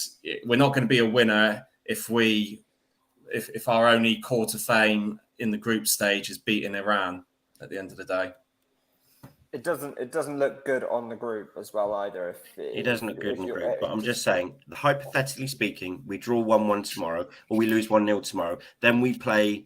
[SPEAKER 5] we're not going to be a winner if our only call to fame in the group stage is beating Iran at the end of the day.
[SPEAKER 3] It doesn't look good on the group as well either.
[SPEAKER 4] It doesn't look good in the group, but I'm just saying, hypothetically speaking, we draw 1-1 tomorrow, or we lose 1-0 tomorrow. Then we play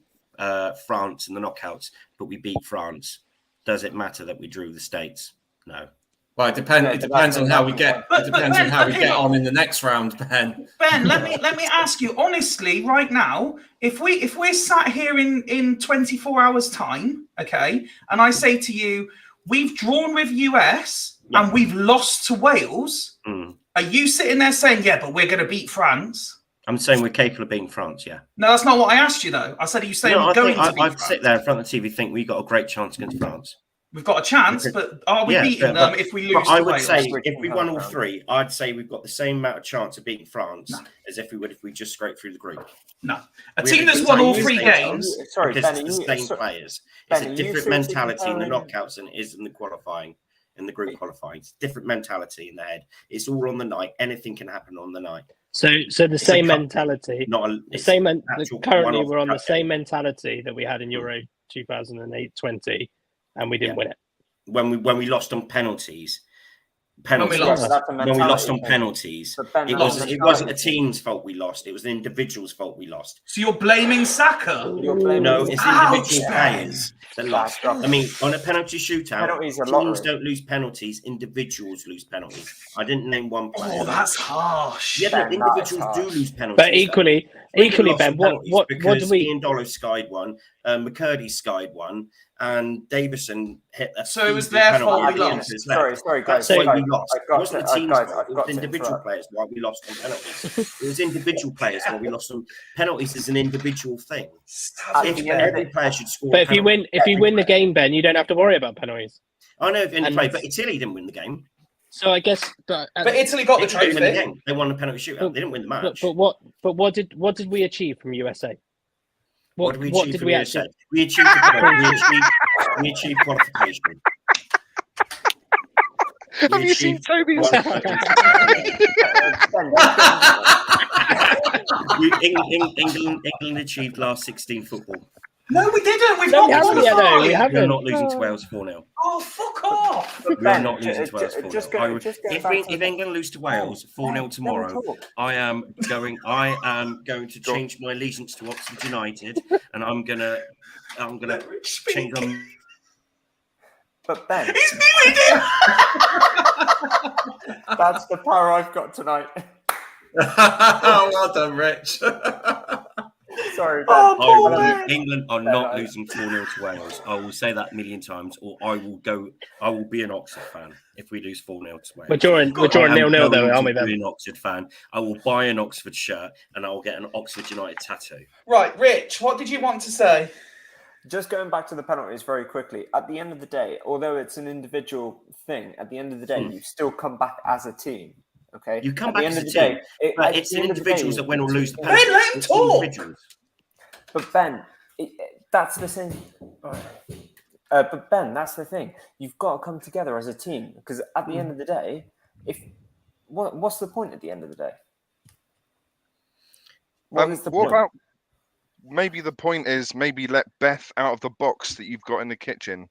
[SPEAKER 4] France in the knockouts, but we beat France. Does it matter that we drew the States? No.
[SPEAKER 5] Well, it depends on how we get. It depends on how we get on in the next round, Ben.
[SPEAKER 1] Ben, let me ask you honestly right now. If we're sat here in 24 hours time, okay, and I say to you, we've drawn with US and we've lost to Wales. Are you sitting there saying, yeah, but we're going to beat France?
[SPEAKER 4] I'm saying we're capable of beating France, yeah.
[SPEAKER 1] No, that's not what I asked you, though. I said, are you saying we're going to beat
[SPEAKER 4] I'd
[SPEAKER 1] France?
[SPEAKER 4] sit there in front of the TV think we got a great chance against France.
[SPEAKER 1] We've got a chance, but are we beating them if we lose
[SPEAKER 4] I
[SPEAKER 1] to
[SPEAKER 4] would
[SPEAKER 1] Wales?
[SPEAKER 4] say if we won all three, I'd say we've got the same amount of chance of beating France as if we would if we just scraped through the group.
[SPEAKER 1] No. A team that's won all 3 games.
[SPEAKER 4] Sorry, because it's the same players. It's a different mentality in the knockouts than it is in the qualifying, in the group qualifying. It's different mentality in the head. It's all on the night. Anything can happen on the night.
[SPEAKER 7] So the same mentality. Currently, we're on the same mentality that we had in Euro 2008-20, and we didn't win it.
[SPEAKER 4] When we lost on penalties. When we lost on penalties, it wasn't a team's fault we lost. It was an individual's fault we lost.
[SPEAKER 1] So you're blaming Saka?
[SPEAKER 4] No, it's individual players that lost. I mean, on a penalty shootout, teams don't lose penalties. Individuals lose penalties. I didn't name one player.
[SPEAKER 1] Oh, that's harsh.
[SPEAKER 4] Yeah, but individuals do lose penalties.
[SPEAKER 7] But equally, Ben, what do we?
[SPEAKER 4] Ian Dollo skied one, McCurdy skied one, and Davison hit a.
[SPEAKER 1] So it was their fault we lost.
[SPEAKER 3] Sorry, guys.
[SPEAKER 4] That's why we lost. It wasn't the team's fault. It was individual players why we lost on penalties. It was individual players why we lost on penalties. Is an individual thing. Every player should score.
[SPEAKER 7] But if you win the game, Ben, you don't have to worry about penalties.
[SPEAKER 4] I know if any play, but Italy didn't win the game.
[SPEAKER 7] So I guess,
[SPEAKER 1] but Italy got the trophy.
[SPEAKER 4] They won the penalty shootout. They didn't win the match.
[SPEAKER 7] But what did we achieve from USA?
[SPEAKER 4] What did we achieve from USA? We achieved qualification.
[SPEAKER 6] Have you seen Toby's?
[SPEAKER 4] England achieved last 16 football.
[SPEAKER 1] No, we didn't. We've
[SPEAKER 7] not
[SPEAKER 1] qualified.
[SPEAKER 7] We're
[SPEAKER 4] not losing to Wales 4-0.
[SPEAKER 1] Oh, fuck off.
[SPEAKER 4] We're not losing to Wales 4-0. If England lose to Wales 4-0 tomorrow, I am going to change my allegiance to Oxford United, and I'm gonna change them.
[SPEAKER 3] But Ben,
[SPEAKER 1] he's muted him.
[SPEAKER 3] That's the power I've got tonight.
[SPEAKER 5] Well done, Rich.
[SPEAKER 3] Sorry, Ben.
[SPEAKER 4] England are not losing 4-0 to Wales. I will say that a million times, or I will be an Oxford fan if we lose 4-0 to Wales.
[SPEAKER 7] We're drawing 0-0 though, aren't we, Ben?
[SPEAKER 4] I'll be an Oxford fan. I will buy an Oxford shirt and I will get an Oxford United tattoo.
[SPEAKER 1] Right, Rich, what did you want to say?
[SPEAKER 3] Just going back to the penalties very quickly. At the end of the day, although it's an individual thing, at the end of the day, you still come back as a team. Okay,
[SPEAKER 4] you come back as a team. But it's the individuals that win or lose the
[SPEAKER 1] penalty. Ben, let him talk.
[SPEAKER 3] But Ben, that's the thing. But Ben, that's the thing. You've got to come together as a team because at the end of the day, what's the point at the end of the day? What
[SPEAKER 6] about maybe the point is maybe let Beth out of the box that you've got in the kitchen,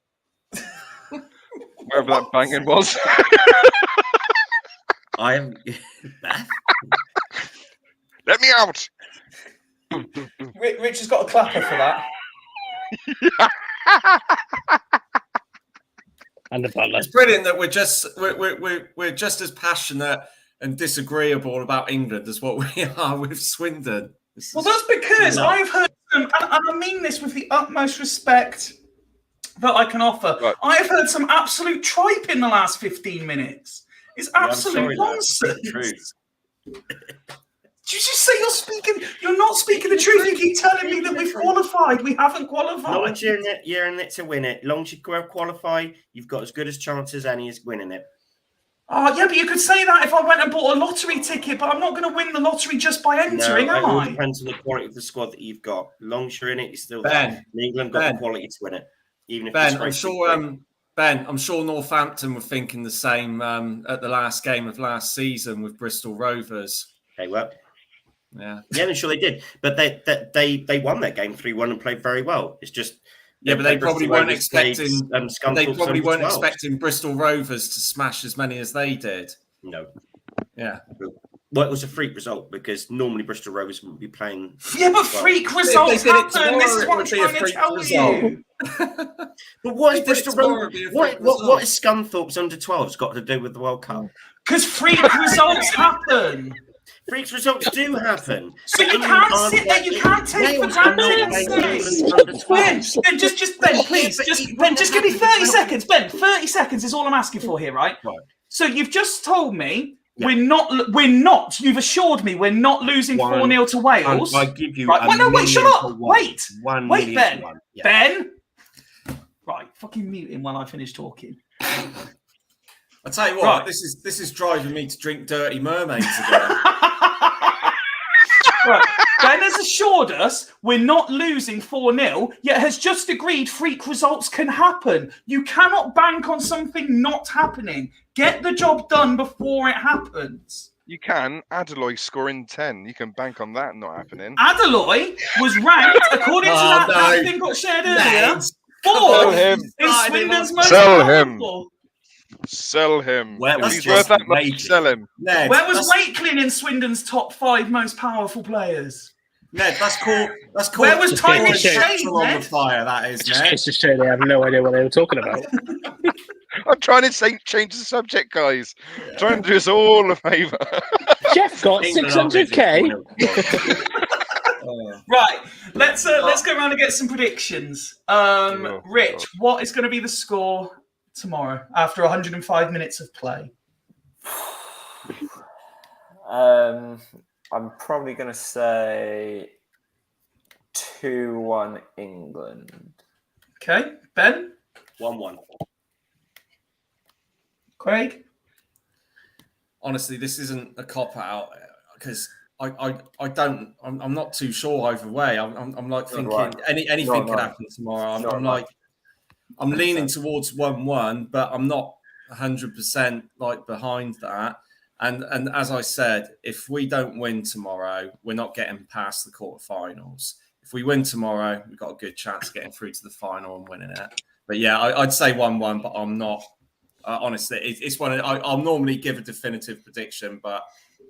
[SPEAKER 6] wherever that banging was.
[SPEAKER 4] I am Beth.
[SPEAKER 6] Let me out.
[SPEAKER 1] Rich has got a clapper for that.
[SPEAKER 7] And the butler.
[SPEAKER 5] It's brilliant that we're just as passionate and disagreeable about England as what we are with Swindon.
[SPEAKER 1] Well, that's because I've heard some, and I mean this with the utmost respect that I can offer. Right. I have heard some absolute tripe in the last 15 minutes. It's absolute nonsense. Did you just say you're not speaking the truth? You keep telling me that we've qualified. We haven't qualified.
[SPEAKER 4] Not you're in it to win it. Long as you qualify, you've got as good a chance as any as winning it.
[SPEAKER 1] Oh, yeah, but you could say that if I went and bought a lottery ticket, but I'm not going to win the lottery just by entering, am I?
[SPEAKER 4] It depends on the quality of the squad that you've got. Long as you're in it, you're still there. England got the quality to win it. Even if
[SPEAKER 5] Ben, I'm sure Northampton were thinking the same at the last game of last season with Bristol Rovers.
[SPEAKER 4] They were.
[SPEAKER 5] Yeah,
[SPEAKER 4] I'm sure they did. But they won that game 3-1 and played very well. It's just
[SPEAKER 5] but they probably weren't expecting. They probably weren't expecting Bristol Rovers to smash as many as they did.
[SPEAKER 4] No.
[SPEAKER 5] Yeah.
[SPEAKER 4] Well, it was a freak result because normally Bristol Rovers wouldn't be playing.
[SPEAKER 1] Yeah, but freak results happen. This is what I'm trying to tell you.
[SPEAKER 4] But what is Bristol Rovers? What is Scunthorpe's under 12s got to do with the World Cup?
[SPEAKER 1] Because freak results happen.
[SPEAKER 4] Freak results do happen.
[SPEAKER 1] So you can't sit there. You can't take for granted. Ben, just give me 30 seconds. Ben, 30 seconds is all I'm asking for here, right? So you've just told me we're not. You've assured me we're not losing 4-0 to Wales.
[SPEAKER 4] I give you.
[SPEAKER 1] Right. Wait, shut up. Wait, Ben.
[SPEAKER 4] Yeah.
[SPEAKER 1] Ben. Right, fucking mute him while I finish talking.
[SPEAKER 5] I tell you what,
[SPEAKER 1] Right.
[SPEAKER 5] this is driving me to drink Dirty Mermaids again.
[SPEAKER 1] Right. Ben has assured us we're not losing 4-0, yet has just agreed freak results can happen. You cannot bank on something not happening. Get the job done before it happens.
[SPEAKER 6] You can. Adeloy scoring 10. You can bank on that not happening.
[SPEAKER 1] Adeloy was ranked, according to that thing got shared earlier, fourth
[SPEAKER 6] him.
[SPEAKER 1] in Swindon's most
[SPEAKER 6] Sell him.
[SPEAKER 1] powerful.
[SPEAKER 6] Sell him.
[SPEAKER 4] Where
[SPEAKER 6] If
[SPEAKER 4] was
[SPEAKER 6] he's
[SPEAKER 4] Jason
[SPEAKER 6] worth that much,
[SPEAKER 4] Wakely?
[SPEAKER 6] sell him.
[SPEAKER 5] Ned,
[SPEAKER 1] Where was
[SPEAKER 5] that's-
[SPEAKER 1] Wakelin in Swindon's top 5 most powerful players?
[SPEAKER 5] Ned, that's called.
[SPEAKER 1] Where was Tyrone
[SPEAKER 5] pouring
[SPEAKER 1] Shea,
[SPEAKER 5] petrol on
[SPEAKER 1] Ned?
[SPEAKER 5] the fire. That is,
[SPEAKER 7] Just
[SPEAKER 5] Ned.
[SPEAKER 7] goes to show they have no idea what they were talking about.
[SPEAKER 6] I'm trying to change the subject, guys. Trying to do us all a favour.
[SPEAKER 7] Jeff got
[SPEAKER 4] England are
[SPEAKER 7] 600k.
[SPEAKER 1] Right, let's go around and get some predictions. Rich, what is going to be the score tomorrow after 105 minutes of play?
[SPEAKER 3] I'm probably going to say 2-1 England.
[SPEAKER 1] Okay, Ben,
[SPEAKER 4] 1-1.
[SPEAKER 1] Craig.
[SPEAKER 5] Honestly, this isn't a cop out because I'm not too sure either way. I'm like thinking
[SPEAKER 3] right.
[SPEAKER 5] anything could happen tomorrow. I'm leaning towards 1-1, but I'm not 100% like behind that. And as I said, if we don't win tomorrow, we're not getting past the quarterfinals. If we win tomorrow, we've got a good chance of getting through to the final and winning it. But yeah, I'd say 1-1, but I'm not. Honestly, it's one. I'll normally give a definitive prediction, but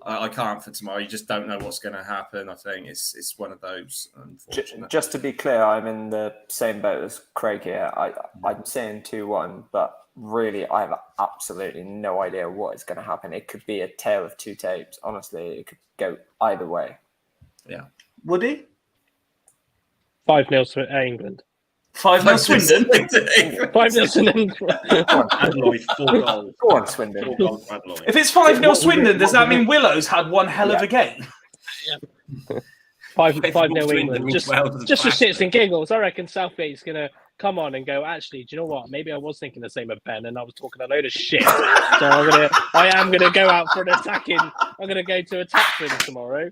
[SPEAKER 5] I can't for tomorrow. You just don't know what's going to happen. I think it's one of those. Unfortunately.
[SPEAKER 3] Just to be clear, I'm in the same boat as Craig here. I'm saying 2-1, but really, I have absolutely no idea what is going to happen. It could be a tale of two tapes. Honestly, it could go either way.
[SPEAKER 5] Yeah.
[SPEAKER 1] Woody?
[SPEAKER 7] 5-0 to England.
[SPEAKER 1] 5-0 Swindon.
[SPEAKER 7] 5-0 Swindon.
[SPEAKER 4] Adeloy, 4 goals.
[SPEAKER 3] Go on, Swindon.
[SPEAKER 4] 4 goals, Adeloy.
[SPEAKER 1] If it's 5-0 Swindon, does that mean Willow's had one hell of a game?
[SPEAKER 7] 5-0 England. Just for
[SPEAKER 4] Just
[SPEAKER 7] shits and giggles, I reckon Southgate's going to come on and go, actually, do you know what? Maybe I was thinking the same of Ben and I was talking a load of shit. So I am going to go out for an attacking. I'm going to go to attack them tomorrow.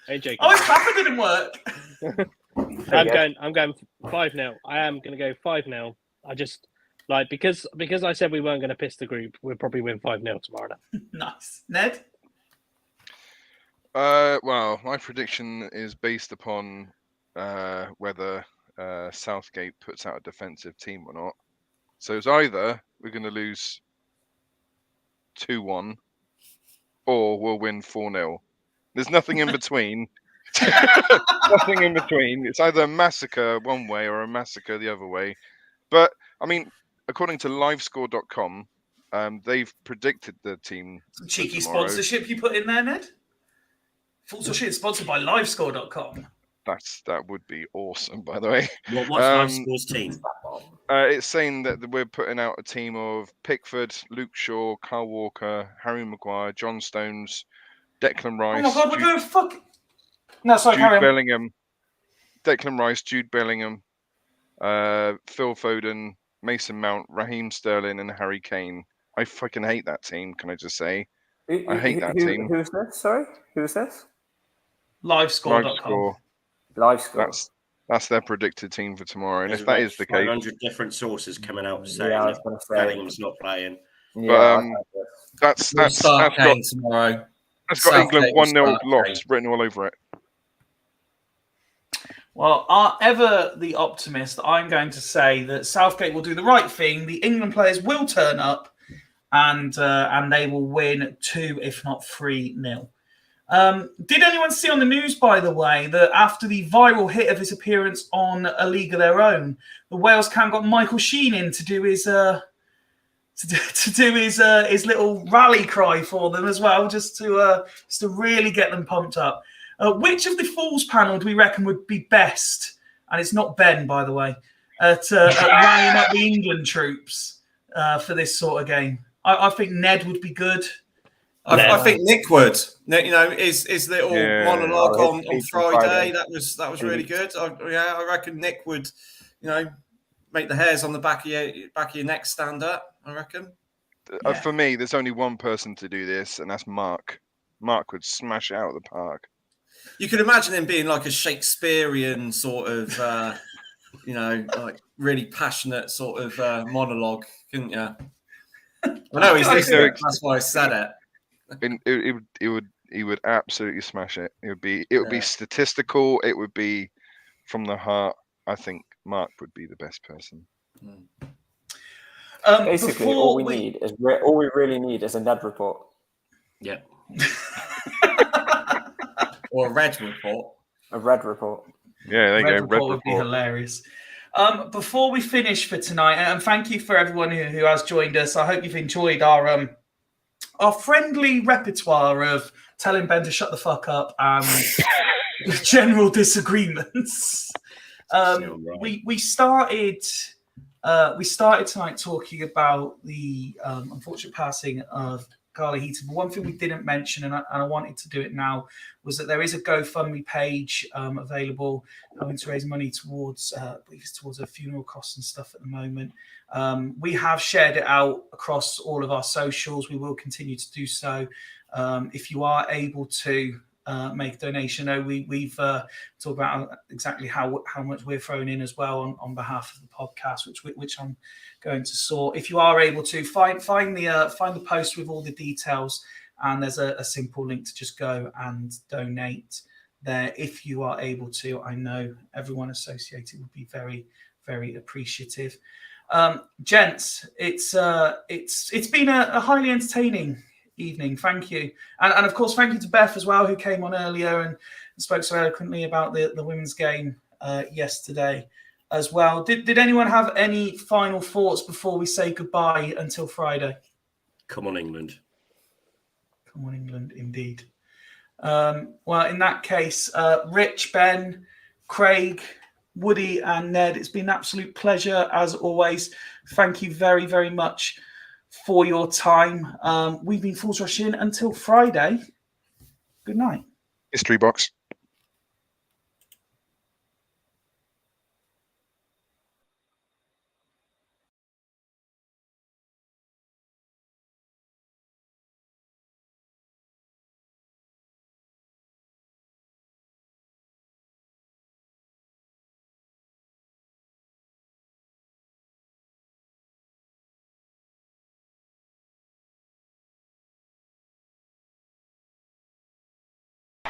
[SPEAKER 7] Hey, Jake.
[SPEAKER 1] Oh, his clapper didn't work.
[SPEAKER 7] I'm going 5-0. I am going to go 5-0. I just because I said we weren't going to piss the group. We'll probably win 5-0 tomorrow.
[SPEAKER 1] Nice. Ned?
[SPEAKER 6] Well, my prediction is based upon whether Southgate puts out a defensive team or not. So it's either we're going to lose 2-1 or we'll win 4-0. There's nothing in between. Nothing in between. It's either a massacre one way or a massacre the other way. But, I mean, according to livescore.com, they've predicted the team.
[SPEAKER 1] Some cheeky
[SPEAKER 6] tomorrow.
[SPEAKER 1] sponsorship you put in there, Ned? Full shit sponsored by livescore.com.
[SPEAKER 6] That would be awesome, by the way.
[SPEAKER 4] What's LiveScore's team?
[SPEAKER 6] It's saying that we're putting out a team of Pickford, Luke Shaw, Kyle Walker, Harry Maguire, John Stones, Declan Rice.
[SPEAKER 1] Oh my God, we're going fuck. No, sorry,
[SPEAKER 6] Jude
[SPEAKER 1] carry on.
[SPEAKER 6] Bellingham, Declan Rice, Jude Bellingham, Phil Foden, Mason Mount, Raheem Sterling, and Harry Kane. I fucking hate that team. Can I just say? I hate that team.
[SPEAKER 3] Who's this? Sorry, who's this?
[SPEAKER 1] Livescore.com.
[SPEAKER 3] LiveScore.
[SPEAKER 6] That's their predicted team for tomorrow. And
[SPEAKER 4] There's
[SPEAKER 6] if that
[SPEAKER 4] about
[SPEAKER 6] is the case,
[SPEAKER 4] 500 different sources coming out saying
[SPEAKER 3] Yeah, I was
[SPEAKER 4] that
[SPEAKER 3] going to say.
[SPEAKER 4] Bellingham's not playing.
[SPEAKER 3] Yeah,
[SPEAKER 6] that's
[SPEAKER 5] Start
[SPEAKER 6] got
[SPEAKER 5] Kane tomorrow.
[SPEAKER 6] England
[SPEAKER 5] Southgate will
[SPEAKER 6] 1-0
[SPEAKER 5] start
[SPEAKER 6] loss
[SPEAKER 5] Kane.
[SPEAKER 6] written all over it.
[SPEAKER 1] Well, ever the optimist, I'm going to say that Southgate will do the right thing. The England players will turn up, and they will win 2, if not 3-0. Did anyone see on the news, by the way, that after the viral hit of his appearance on A League of Their Own, the Wales camp got Michael Sheen in to do his his little rally cry for them as well, just to really get them pumped up. Which of the Fools panel do we reckon would be best? And it's not Ben, by the way, at rallying up the England troops for this sort of game. I think Ned would be good.
[SPEAKER 5] I think Nick would. His little monologue on Friday, that was really good. I reckon Nick would, make the hairs on the back of your neck stand up, I reckon.
[SPEAKER 6] For me, there's only one person to do this, and that's Mark. Mark would smash it out of the park.
[SPEAKER 5] You could imagine him being like a Shakespearean sort of, like really passionate sort of monologue, couldn't you? I know he's listening. That's why I said it.
[SPEAKER 6] He would absolutely smash it. It would be statistical. It would be from the heart. I think Mark would be the best person.
[SPEAKER 3] Basically, all we really need is a Ned report.
[SPEAKER 4] Yeah.
[SPEAKER 5] Or a red report.
[SPEAKER 3] A red report.
[SPEAKER 6] Yeah, there you go.
[SPEAKER 1] Red report would be hilarious. Before we finish for tonight, and thank you for everyone who has joined us. I hope you've enjoyed our friendly repertoire of telling Ben to shut the fuck up and general disagreements. We started tonight talking about the unfortunate passing of Carla Heaton. But one thing we didn't mention, and I wanted to do it now, was that there is a GoFundMe page available, having to raise money towards, I believe it's towards her funeral costs and stuff at the moment. We have shared it out across all of our socials. We will continue to do so. If you are able to make a donation, we've talked about exactly how much we're throwing in as well on behalf of the podcast, which I'm going to sort. If you are able to find the post with all the details, and there's a simple link to just go and donate there if you are able to. I know everyone associated would be very, very appreciative. Gents, it's been a highly entertaining evening. Thank you, and of course thank you to Beth as well, who came on earlier and spoke so eloquently about the women's game yesterday as well. Did anyone have any final thoughts before we say goodbye until Friday?
[SPEAKER 4] Come on, England.
[SPEAKER 1] Come on, England, indeed. Well, in that case, Rich, Ben, Craig, Woody and Ned, it's been an absolute pleasure as always. Thank you very, very much for your time. We've been Fools Rush In until Friday. Good night.
[SPEAKER 6] History box.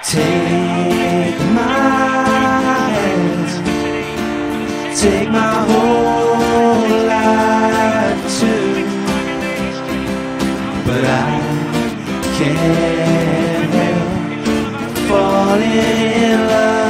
[SPEAKER 2] Take my hands, take my whole life too, but I can't help falling in love.